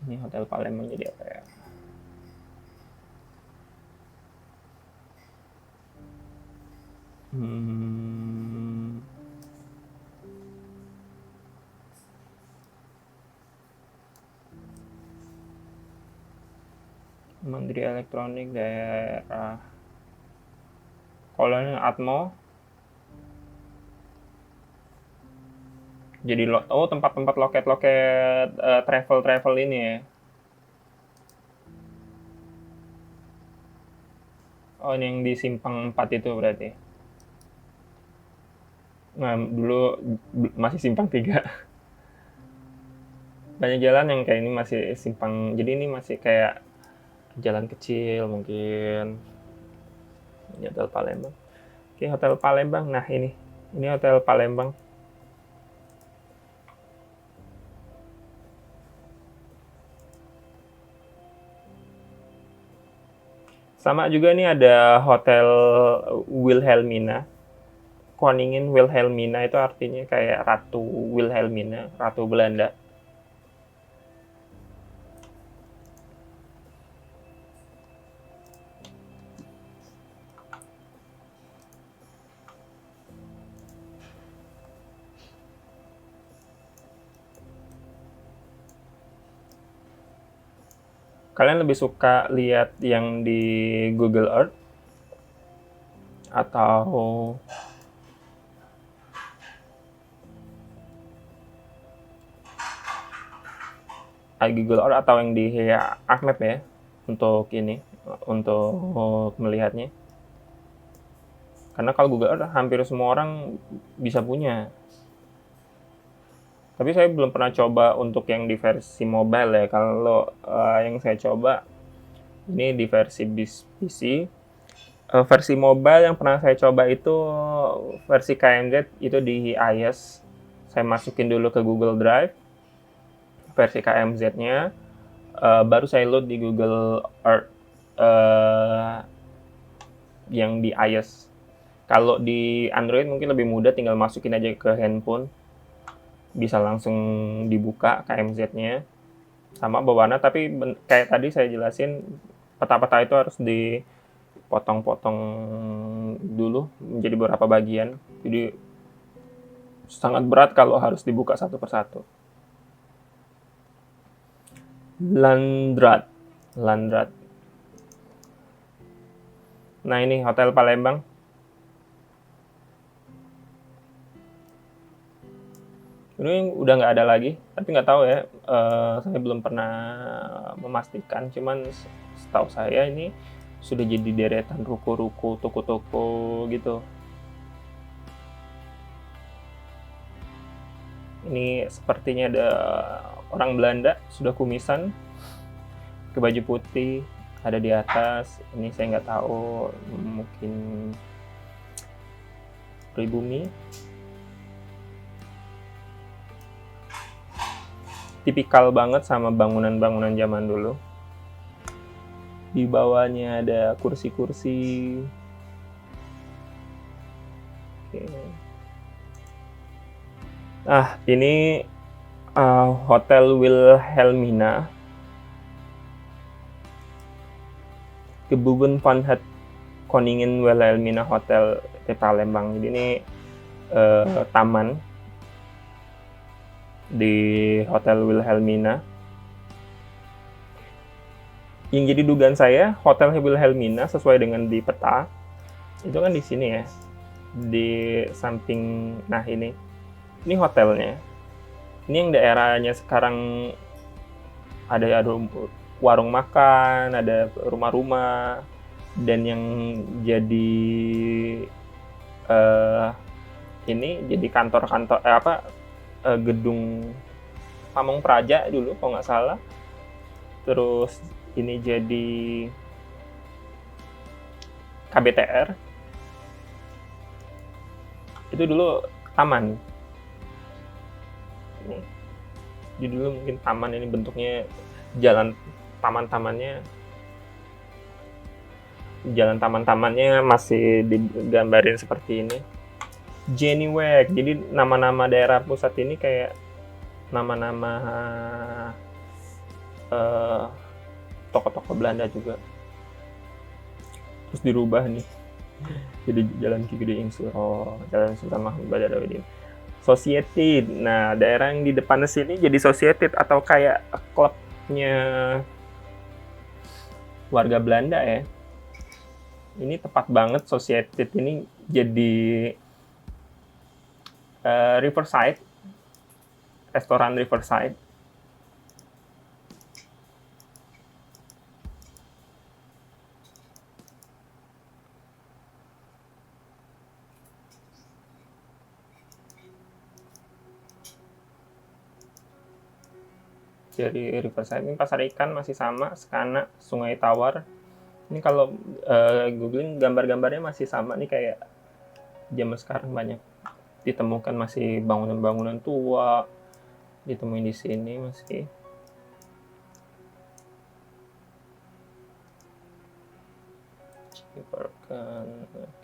ini Hotel Palembang jadi apa ya? Menteri Elektronik daerah Kolonel Atmo. Jadi tempat-tempat loket-loket travel ini ya. Oh, ini yang di Simpang 4 itu berarti. Nah, dulu masih Simpang 3. Banyak jalan yang kayak ini masih simpang, jadi ini masih kayak jalan kecil mungkin. Ini Hotel Palembang. Oke, Hotel Palembang. Nah, ini Hotel Palembang. Sama juga nih ada Hotel Wilhelmina. Koningin Wilhelmina itu artinya kayak Ratu Wilhelmina, Ratu Belanda. Kalian lebih suka lihat yang di Google Earth atau Google Earth atau yang di ArcMap ya untuk ini, untuk melihatnya. Karena kalau Google Earth hampir semua orang bisa punya. Tapi saya belum pernah coba untuk yang di versi mobile ya. Kalau yang saya coba ini di versi PC. Versi mobile yang pernah saya coba itu versi KMZ itu di iOS. Saya masukin dulu ke Google Drive versi KMZ-nya, baru saya load di Google Earth yang di iOS. Kalau di Android mungkin lebih mudah, tinggal masukin aja ke handphone, bisa langsung dibuka KMZ-nya sama berwarna. Tapi kayak tadi saya jelasin, peta-peta itu harus dipotong-potong dulu menjadi beberapa bagian, jadi sangat berat kalau harus dibuka satu persatu. Landrat. Nah, ini Hotel Palembang. Ini udah nggak ada lagi, tapi nggak tahu ya. Saya belum pernah memastikan, cuman setahu saya ini sudah jadi deretan ruko-ruko, toko-toko gitu. Ini sepertinya ada orang Belanda, sudah kumisan, ke baju putih, ada di atas. Ini saya nggak tahu, mungkin pribumi. Tipikal banget sama bangunan-bangunan zaman dulu. Di bawahnya ada kursi-kursi. Oke. Ini Hotel Wilhelmina. Geboven van het Koningin Wilhelmina Hotel di Palembang. Jadi ini taman di Hotel Wilhelmina. Yang jadi dugaan saya, Hotel Wilhelmina sesuai dengan di peta itu kan di sini ya, di samping. Nah, ini hotelnya. Ini yang daerahnya sekarang ada warung makan, ada rumah-rumah, dan yang jadi ini jadi kantor-kantor gedung Pamong Praja dulu kalau nggak salah. Terus ini jadi KBTR. Itu dulu taman. Ini. Jadi dulu mungkin taman, ini bentuknya jalan taman-tamannya masih digambarin seperti ini. Jennywack. Jadi nama-nama daerah pusat ini kayak nama-nama tokoh-tokoh Belanda juga. Terus dirubah nih. Jadi Jalan Ki Gede Insuro, Jalan Sultan Mahmud Badarudin. Society. Nah, daerah yang di depan sini jadi society atau kayak klubnya warga Belanda ya. Ini tepat banget, society ini jadi Riverside, restoran Riverside. dari Riverside. Ini pasar ikan masih sama, Skana, Sungai Tawar. Ini kalau googling gambar-gambarnya masih sama nih kayak zaman sekarang, banyak ditemukan masih bangunan-bangunan tua ditemuin di sini masih.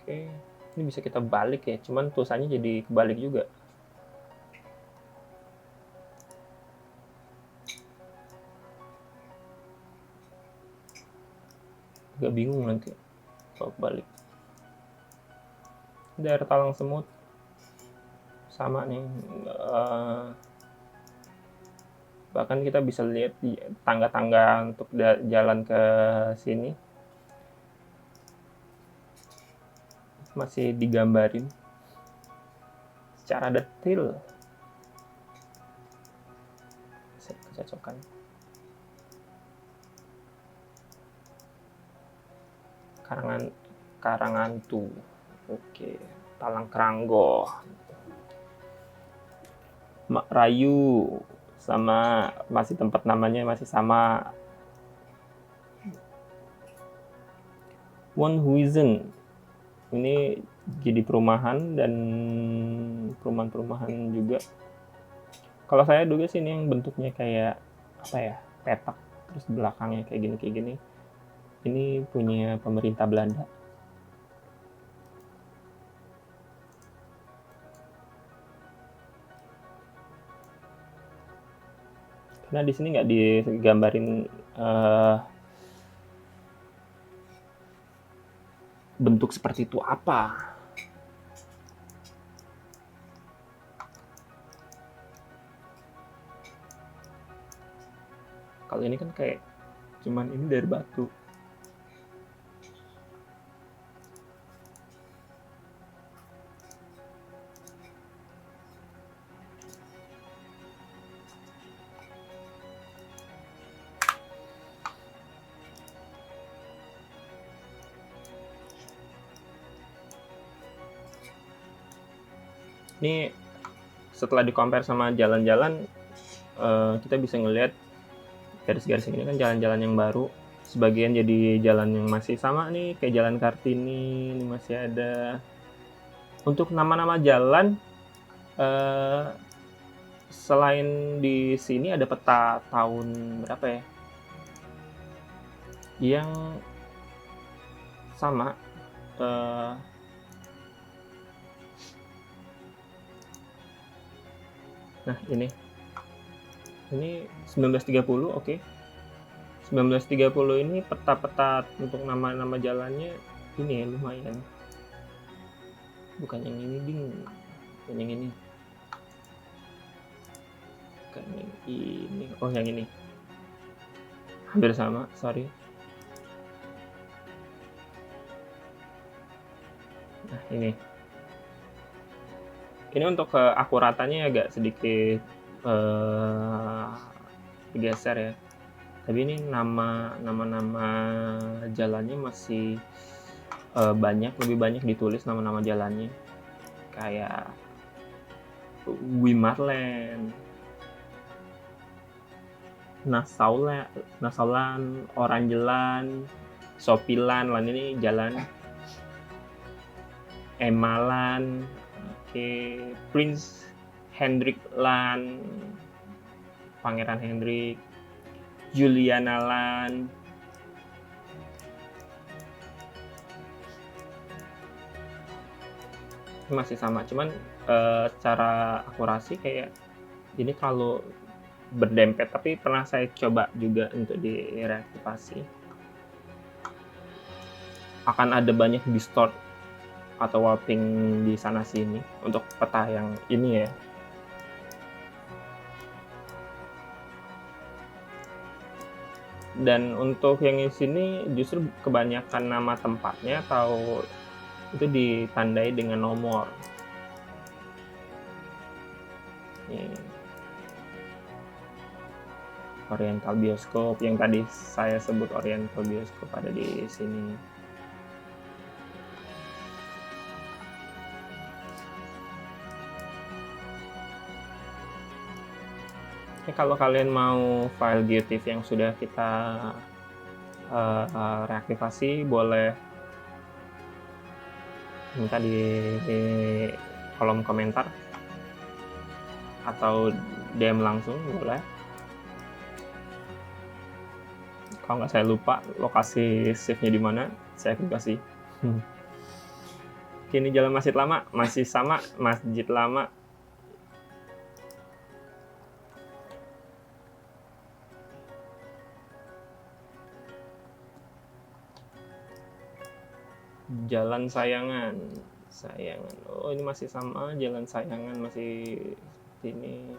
Oke, ini bisa kita balik ya, cuman tulisannya jadi kebalik juga. Agak bingung nanti kalau balik. Daerah Talang Semut sama nih, bahkan kita bisa lihat tangga-tangga untuk jalan ke sini masih digambarin secara detail. Bisa kecocokan. Karangantu. Oke, Talang Keranggo. Mak Rayu sama masih tempat namanya masih sama. Wonhuizen. Ini jadi perumahan dan perumahan juga. Kalau saya duga sih ini yang bentuknya kayak apa ya, petak, terus belakangnya kayak gini. Ini punya pemerintah Belanda. Karena di sini nggak digambarin bentuk seperti itu apa. Kalau ini kan kayak cuman ini dari batu. Ini setelah di-compare sama jalan-jalan, kita bisa ngelihat garis-garis ini kan jalan-jalan yang baru. Sebagian jadi jalan yang masih sama nih, kayak Jalan Kartini, ini masih ada. Untuk nama-nama jalan, selain di sini ada peta tahun berapa ya? Yang sama, nah ini 1930, oke. 1930 ini peta-peta untuk nama-nama jalannya ini ya, lumayan. Bukan yang ini ding, bukan yang ini. Bukan yang ini, oh yang ini. Hampir sama, sorry. Nah ini untuk keakuratannya agak sedikit digeser ya. Tapi ini nama-nama jalannya masih lebih banyak ditulis nama-nama jalannya. Kayak Wimarland, Nasaulan, Oranjelan, Sopilan, ini jalan. Emalan, oke, Prince Hendrik Land, Pangeran Hendrik, Juliana Land. Masih sama, cuman secara akurasi kayak ini kalau berdempet, tapi pernah saya coba juga untuk direaktivasi. Akan ada banyak distort atau warping di sana sini untuk peta yang ini ya. Dan untuk yang di sini justru kebanyakan nama tempatnya atau itu ditandai dengan nomor. Nih. Oriental Bioskop yang tadi saya sebut, Oriental Bioskop ada di sini. Kalau kalian mau file GeoTIFF yang sudah kita reaktivasi, boleh minta di kolom komentar atau DM langsung boleh. Kalau nggak saya lupa lokasi save-nya di mana, saya akan kasih. Ini jalan masjid lama, masih sama masjid lama. Jalan Sayangan. Oh, ini masih sama Jalan Sayangan, masih ini.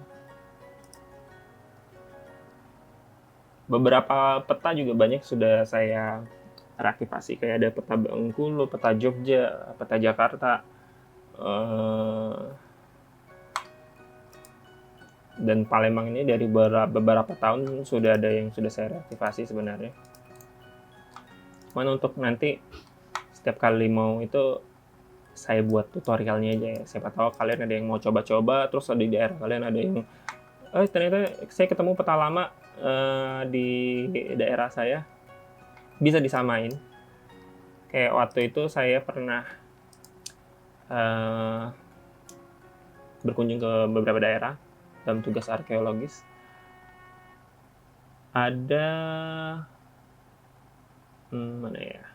Beberapa peta juga banyak sudah saya reaktivasi, kayak ada peta Bengkulu, peta Jogja, peta Jakarta, dan Palembang ini dari beberapa tahun sudah ada yang sudah saya reaktivasi sebenarnya. Cuman untuk nanti setiap kali mau itu saya buat tutorialnya aja ya. Siapa tahu kalian ada yang mau coba-coba, terus di daerah kalian ada yang ternyata saya ketemu peta lama di daerah saya, bisa disamain. Kayak waktu itu saya pernah berkunjung ke beberapa daerah dalam tugas arkeologis. Ada mana ya?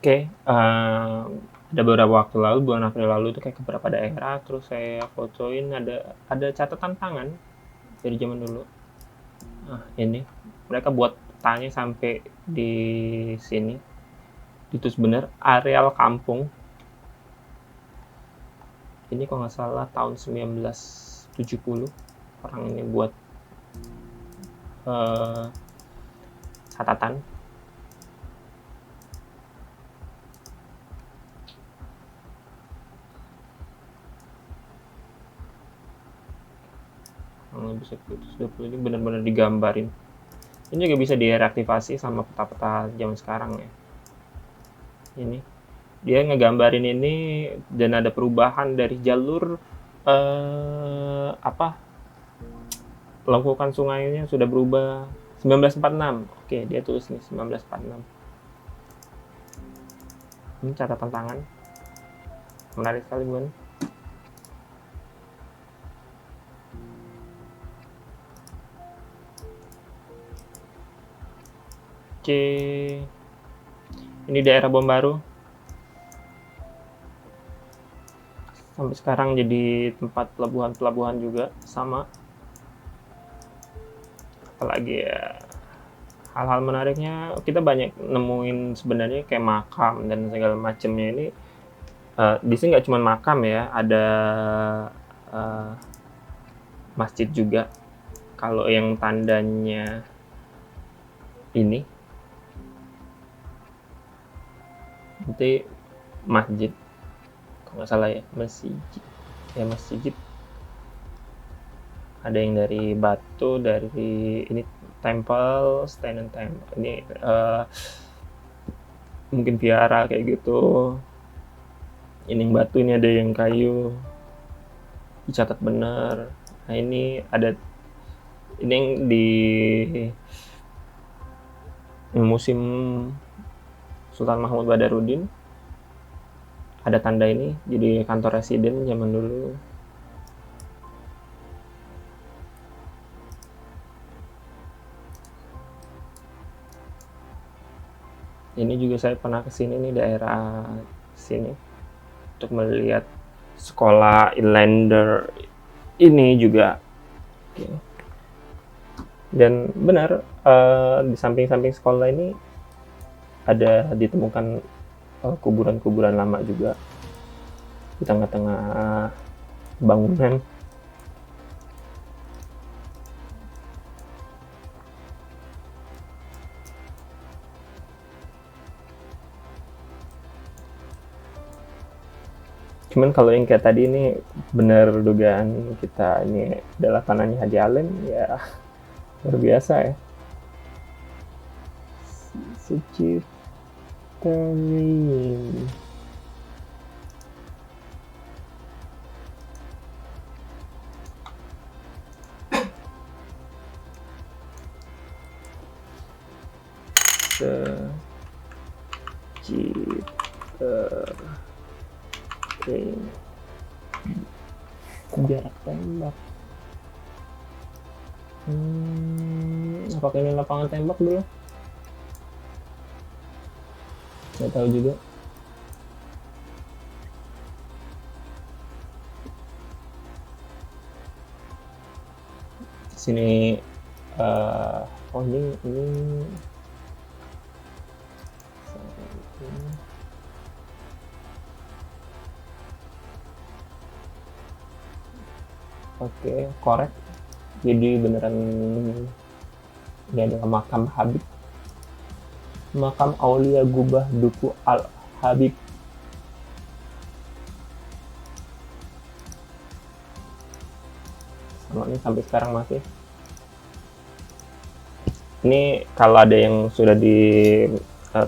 Oke, ada beberapa waktu lalu, bulan April lalu itu kayak ke beberapa daerah, terus saya fotoin ada catatan tangan dari zaman dulu. Nah, ini mereka buat petanya sampai di sini. Itu benar areal kampung. Ini kalau nggak salah tahun 1970 orang ini buat catatan. Bisa 20 ini benar-benar digambarin. Ini juga bisa direaktivasi sama peta-peta zaman sekarang ya. Ini dia ngegambarin ini, dan ada perubahan dari jalur lengkungan sungainya sudah berubah 1946. Oke, dia tulis nih 1946. Ini catatan tangan. Menarik sekali, bukan? Oke. Ini daerah Bom Baru. Sampai sekarang jadi tempat pelabuhan juga sama. Apalagi ya, hal-hal menariknya kita banyak nemuin sebenarnya kayak makam dan segala macamnya ini. Di sini nggak cuma makam ya, ada masjid juga. Kalau yang tandanya ini nanti masjid, kalau nggak salah ya, masjid. Ada yang dari batu, dari ini temple, Stenen Temple. Ini mungkin vihara kayak gitu. Ini yang batu, ini ada yang kayu. Dicatat benar. Nah, ini ada ini yang di musim Sultan Mahmud Badarudin. Ada tanda ini, jadi kantor residen zaman dulu. Ini juga saya pernah kesini nih, daerah sini, untuk melihat sekolah inlander ini juga. Oke. Dan benar, di samping-samping sekolah ini ada ditemukan kuburan-kuburan lama juga di tengah-tengah bangunan. Cuman kalau yang kayak tadi ini benar dugaan kita, ini adalah tanahnya Haji Alem, ya luar biasa ya. Secitarian. Jarak tembak. Apakah ini lapangan tembak dulu? Nggak tahu juga. Sini oh ini oke, korek. Jadi beneran ini adalah makam Habib, makam Aulia Gubah Duku Al Habib. Sama ini sampai sekarang masih. Ini kalau ada yang sudah di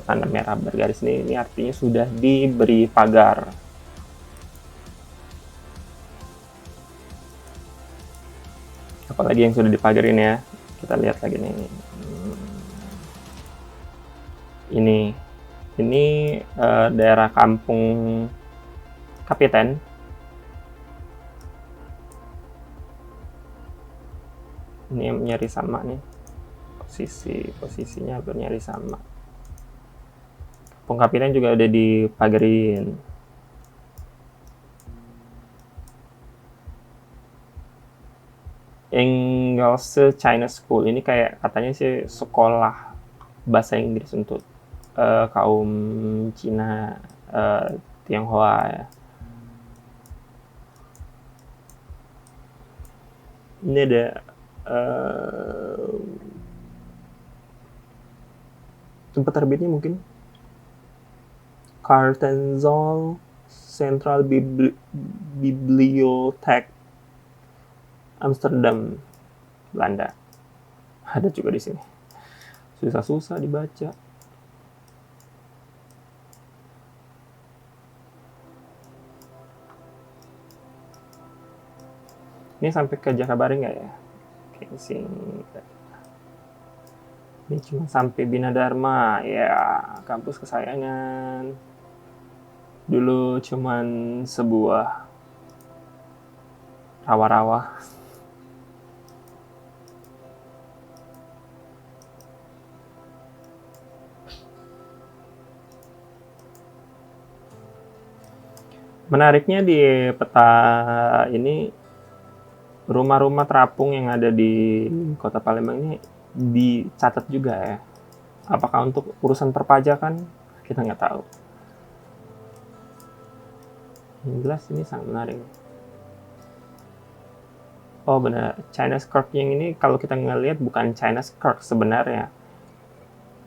tanda merah bergaris ini artinya sudah diberi pagar. Apalagi yang sudah dipagarin ya, kita lihat lagi nih. Ini daerah kampung Kapiten. Ini nyari sama nih, posisinya hampir nyari sama. Kampung Kapiten juga udah dipagarin. Engelse Chinese School ini kayak katanya sih sekolah bahasa Inggris untuk kaum Cina Tionghoa ya. Ini ada tempat terbitnya mungkin Cartenzol Central Bibliotheek Amsterdam, Belanda. Ada juga di sini. Susah-susah dibaca. Ini sampai ke Jakabaring nggak ya? Ini cuma sampai Bina Dharma, ya kampus kesayangan. Dulu cuman sebuah rawa-rawa. Menariknya di peta ini, rumah-rumah terapung yang ada di Kota Palembang ini dicatat juga ya. Apakah untuk urusan perpajakan? Kita nggak tahu. Yang jelas ini sangat menarik. Oh benar, China's Kirk yang ini kalau kita ngelihat bukan China's Kirk sebenarnya.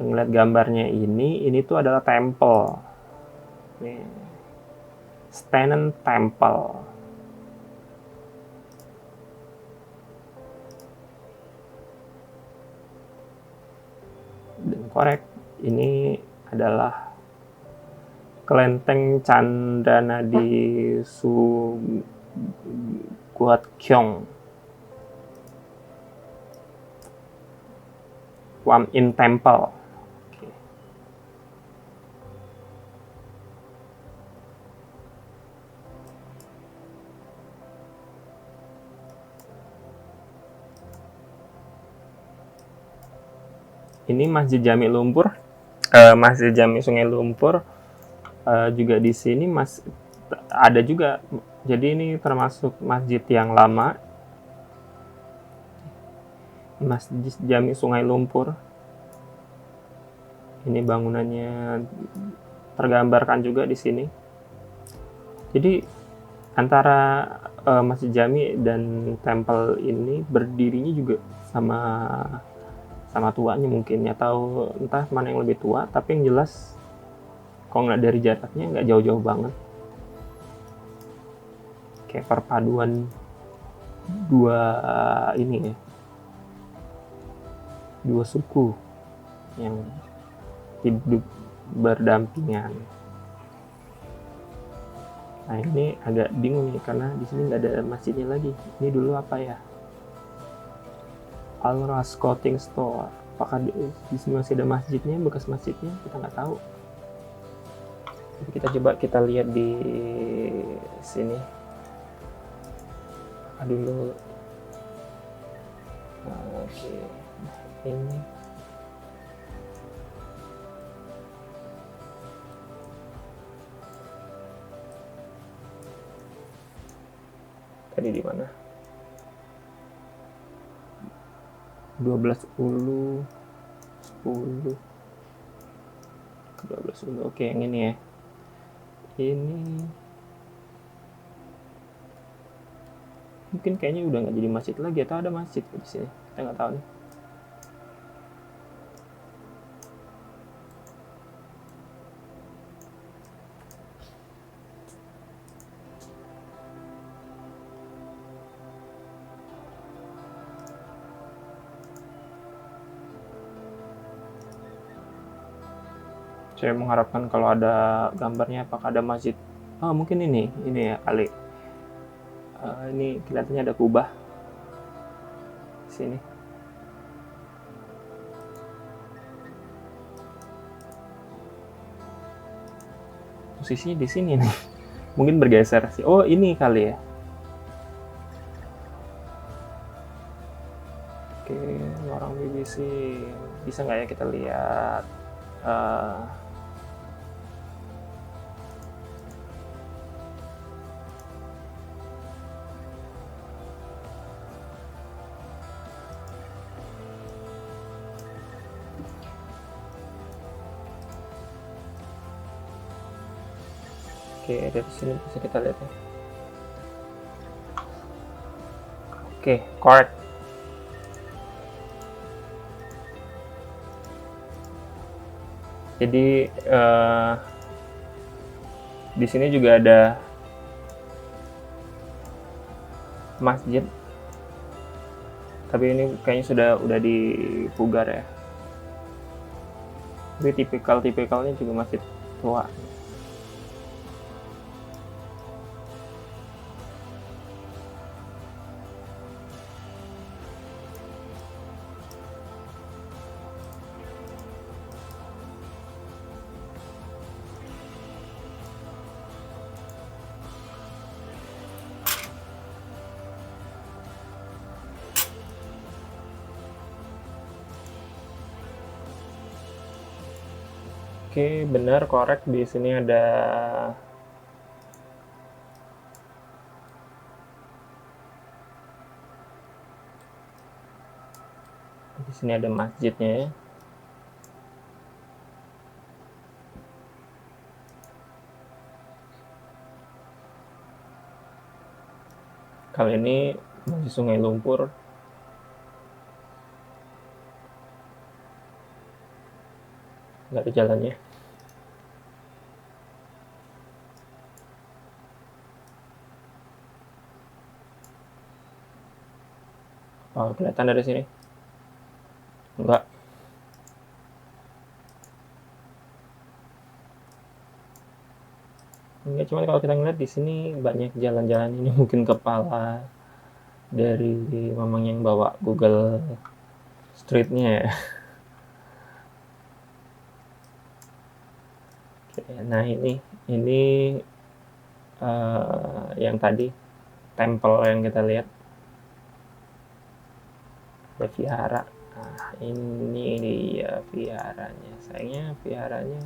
Ngelihat gambarnya ini tuh adalah temple. Nih. Stenen Temple. Dan korek, ini adalah kelenteng Chandranadi Suguatkyong Kwan Yin Temple. Ini Masjid Jami Lumpur, Masjid Jami Sungai Lumpur juga di sini ada juga. Jadi ini termasuk masjid yang lama. Masjid Jami Sungai Lumpur. Ini bangunannya tergambarkan juga di sini. Jadi antara Masjid Jami dan temple ini berdirinya juga sama tuanya mungkin, atau entah mana yang lebih tua, tapi yang jelas kalau nggak dari jaraknya nggak jauh-jauh banget, kayak perpaduan dua ini ya, dua suku yang hidup berdampingan. Nah ini agak bingung nih karena di sini nggak ada masjidnya lagi. Ini dulu apa ya? Al-Ras Clothing Store. Apakah di sini masih ada masjidnya, bekas masjidnya? Kita nggak tahu. Jadi kita coba kita lihat di sini. Dulu. Oke. Ini. Tadi di mana? 12 ulu 10 ke 12 ulu. Oke, yang ini ya. Ini mungkin kayaknya udah nggak jadi masjid lagi atau ada masjid di sini. Kita nggak tahu nih. Saya mengharapkan kalau ada gambarnya apakah ada masjid. Oh, mungkin ini ya kali. Ini kelihatannya ada kubah sini. Posisinya di sini nih. Mungkin bergeser sih. Oh, ini kali ya. Oke, lorong BBC. Bisa nggak ya kita lihat? Oke, dari sini bisa kita lihat ya. Oke, correct. Jadi di sini juga ada masjid, tapi ini kayaknya udah dipugar ya. Tapi tipikalnya juga masih tua. Oke, benar, korek. Di sini ada masjidnya ya. Kali ini masih sungai lumpur. Nggak ada jalannya. Oh, kelihatan dari sini? Enggak. Enggak, cuma kalau kita ngeliat di sini banyak jalan-jalan ini mungkin kepala dari mamang yang bawa Google Street-nya ya. Oke, nah ini yang tadi temple yang kita lihat. Ada vihara. Nah, ini dia viharanya. Sayangnya viharanya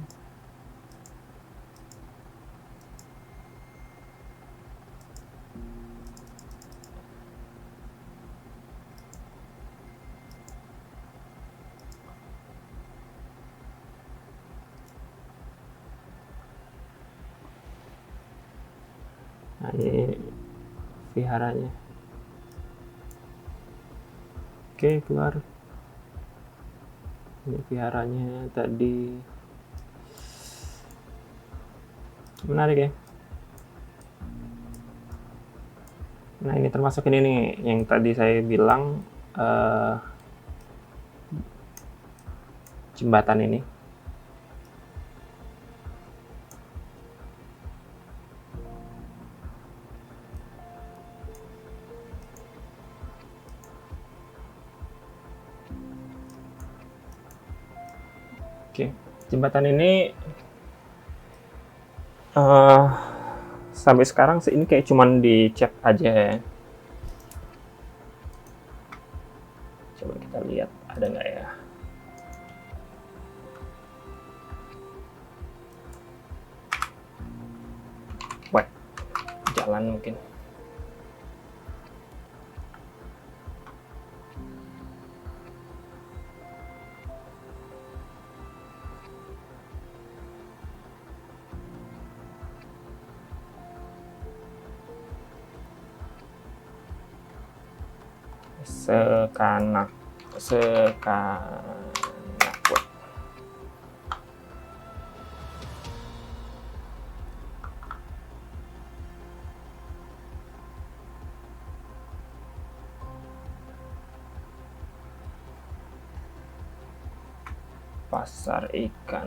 nah ini viharanya. Oke, keluar. Ini viharanya tadi. Menarik ya. Nah, ini termasuk ini nih yang tadi saya bilang jembatan ini. Oke, jembatan ini eh, sampai sekarang sih ini kayak cuman dicat aja ya. Coba kita lihat ada nggak ya. Wah, jalan mungkin. Sekanak. Wah, pasar ikan.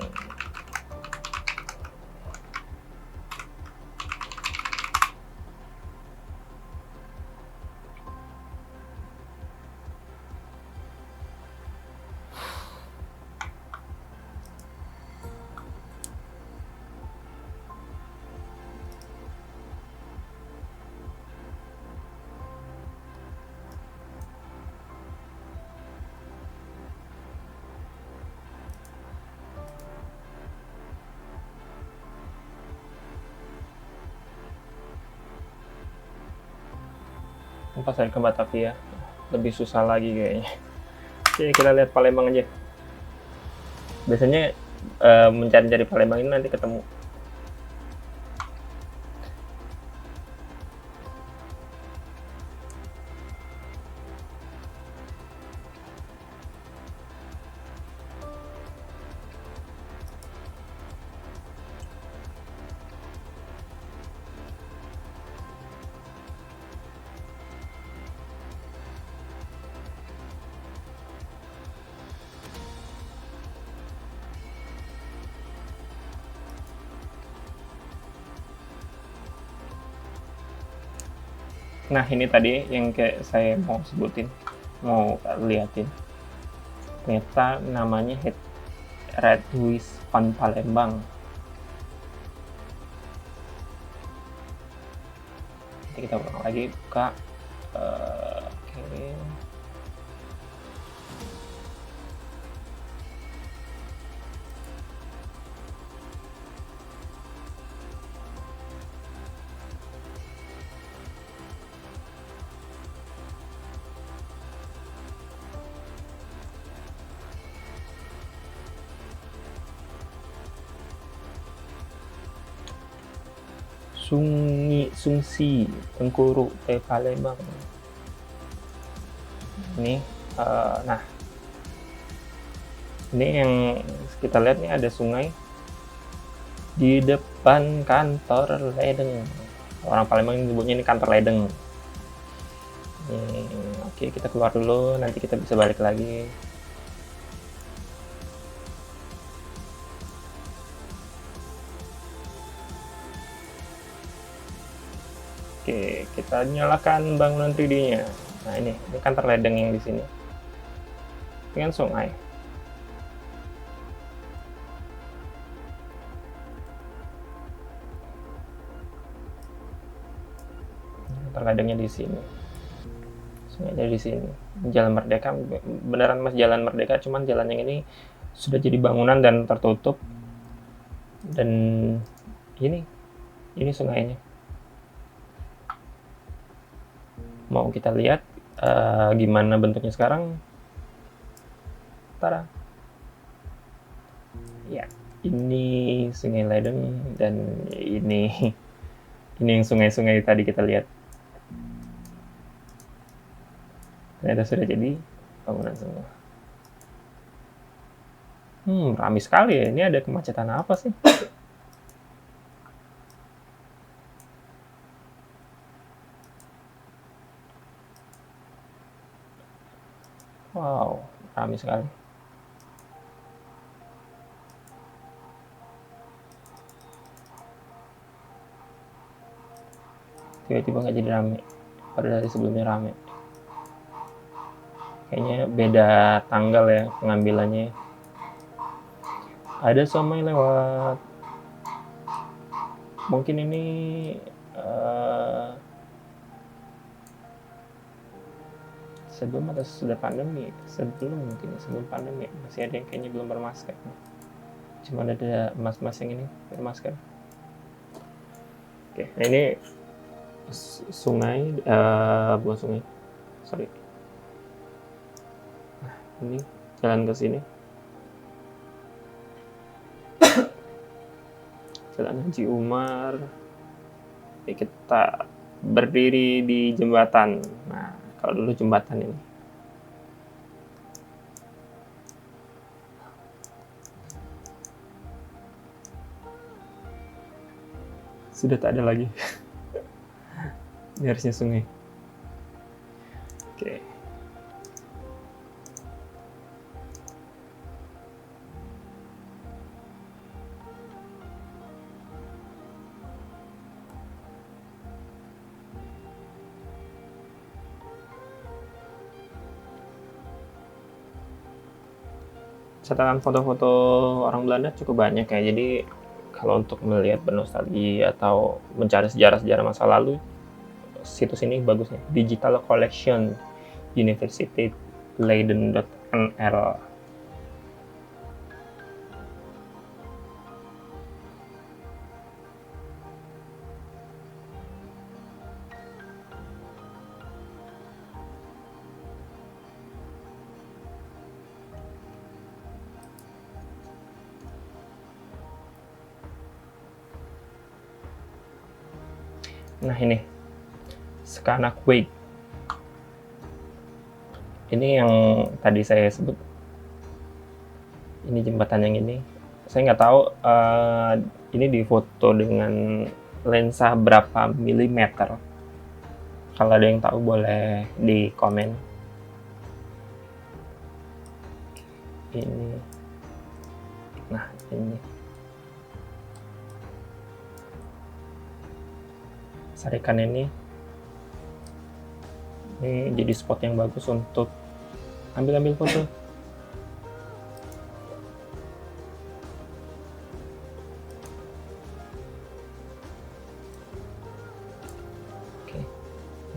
Pasar ikan Batavia lebih susah lagi kayaknya. Oke, kita lihat Palembang aja. Biasanya mencari-cari Palembang ini nanti ketemu. Nah, ini tadi yang kayak saya mau sebutin, mau liatin. Ternyata namanya Red Wings Van Palembang. Nanti kita ulang lagi, buka. Oke. Sungsi Tengkuru Palembang. Ini nah, ini yang kita lihat nih ada sungai di depan kantor ledeng. Orang Palembang nyebutnya ini kantor ledeng. Oke, kita keluar dulu, nanti kita bisa balik lagi. Oke, kita nyalakan bangunan 3D-nya. Nah, ini kantor ledeng yang di sini. Dengan sungai. Kantor ledengnya di sini. Sungainya di sini. Jalan Merdeka, beneran Mas Jalan Merdeka, cuman jalan yang ini sudah jadi bangunan dan tertutup. Dan ini sungainya. Mau kita lihat gimana bentuknya sekarang. Tada. Ya, ini Sungai Ledeng dan ini yang sungai-sungai tadi kita lihat. Ternyata sudah jadi bangunan semua. Ramai sekali ya. Ini ada kemacetan apa sih? Wow, ramai sekali. Tiba-tiba nggak jadi rame. Pada dari sebelumnya rame. Kayaknya beda tanggal ya pengambilannya. Ada somai lewat. Mungkin ini sebelum atau sudah pandemi? Sebelum pandemi masih ada yang kayaknya belum bermasker. Cuma ada mas-mas yang ini bermasker. Oke, nah ini sungai, bukan sungai, sorry. Nah, ini jalan ke sini. Jalan Haji Umar. Jadi kita berdiri di jembatan. Nah, kalau dulu jembatan ini. Sudah tak ada lagi. Ini harusnya sungai. Oke. Catatan foto-foto orang Belanda cukup banyak ya. Jadi kalau untuk melihat bernostalgia atau mencari sejarah-sejarah masa lalu, situs ini bagusnya. Digital Collection University Leiden.nl. Nah ini Skanakweek. Ini yang tadi saya sebut. Ini jembatan yang ini. Saya nggak tahu ini difoto dengan lensa berapa milimeter. Kalau ada yang tahu boleh di komen. Ini. Nah ini. Sarikan ini jadi spot yang bagus untuk ambil foto. Oke.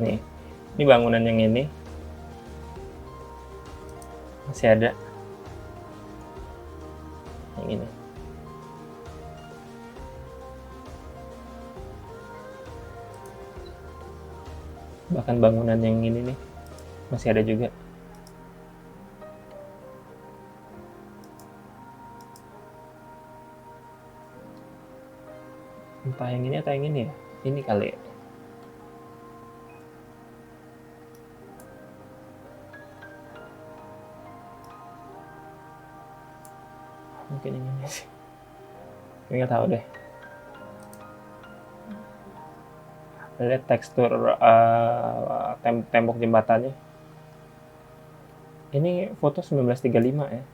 Ini bangunan yang ini masih ada. Yang ini. Bahkan bangunan yang ini nih masih ada juga. Entah yang ini atau yang ini ya. Ini kali ya. Mungkin yang ini sih. Nggak tahu deh. Lihat tekstur tembok jembatannya. Ini foto 1935 ya.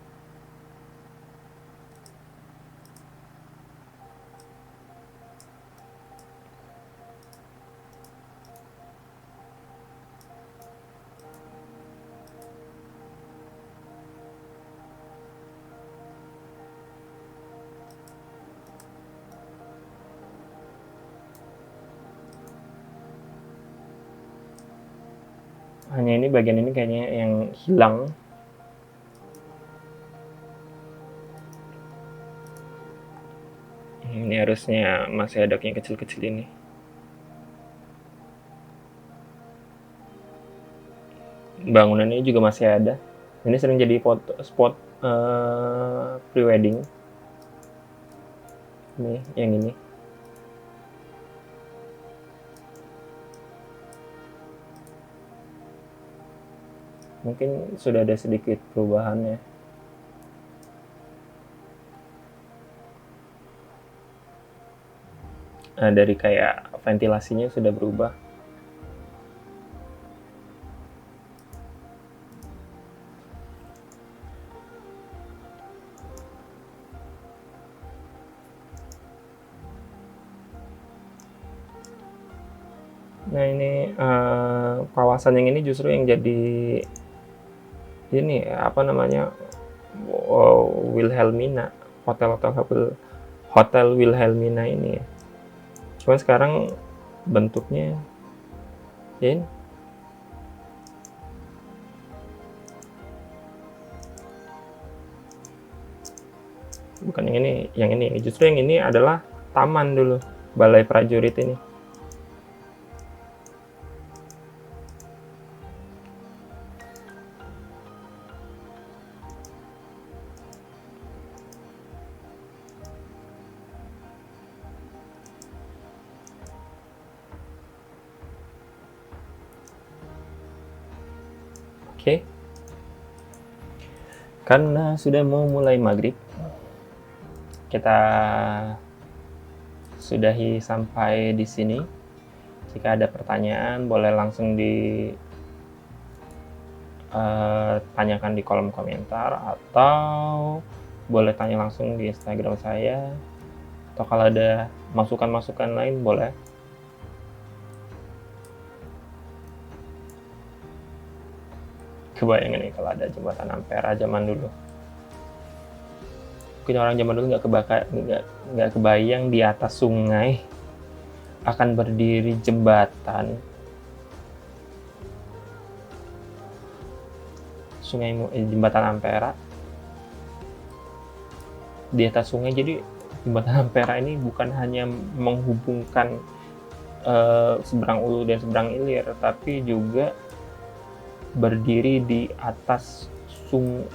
Hanya ini bagian ini kayaknya yang hilang. Ini harusnya masih ada yang kecil-kecil ini. Bangunannya juga masih ada. Ini sering jadi spot pre-wedding. Nih, yang ini. Mungkin sudah ada sedikit perubahan ya. Nah, dari kayak ventilasinya sudah berubah. Nah ini kawasan yang ini justru yang jadi ini apa namanya Wilhelmina. Hotel Wilhelmina ini ya. Cuman sekarang bentuknya ya ini. Bukan yang ini. Justru yang ini adalah taman dulu, Balai Prajurit ini. Oke. Karena sudah mau mulai maghrib, kita sudahi sampai di sini. Jika ada pertanyaan, boleh langsung tanyakan di kolom komentar, atau boleh tanya langsung di Instagram saya, atau kalau ada masukan-masukan lain boleh. Kebayang nih kalau ada jembatan Ampera zaman dulu. Mungkin orang zaman dulu nggak kebayang di atas sungai akan berdiri jembatan. Jembatan Ampera di atas sungai. Jadi jembatan Ampera ini bukan hanya menghubungkan seberang ulu dan seberang ilir, tapi juga berdiri di atas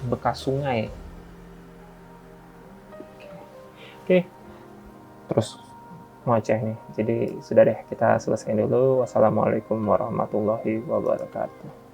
bekas sungai. Oke. Terus ngoceh nih. Jadi sudah deh, kita selesaiin dulu. Wassalamualaikum warahmatullahi wabarakatuh.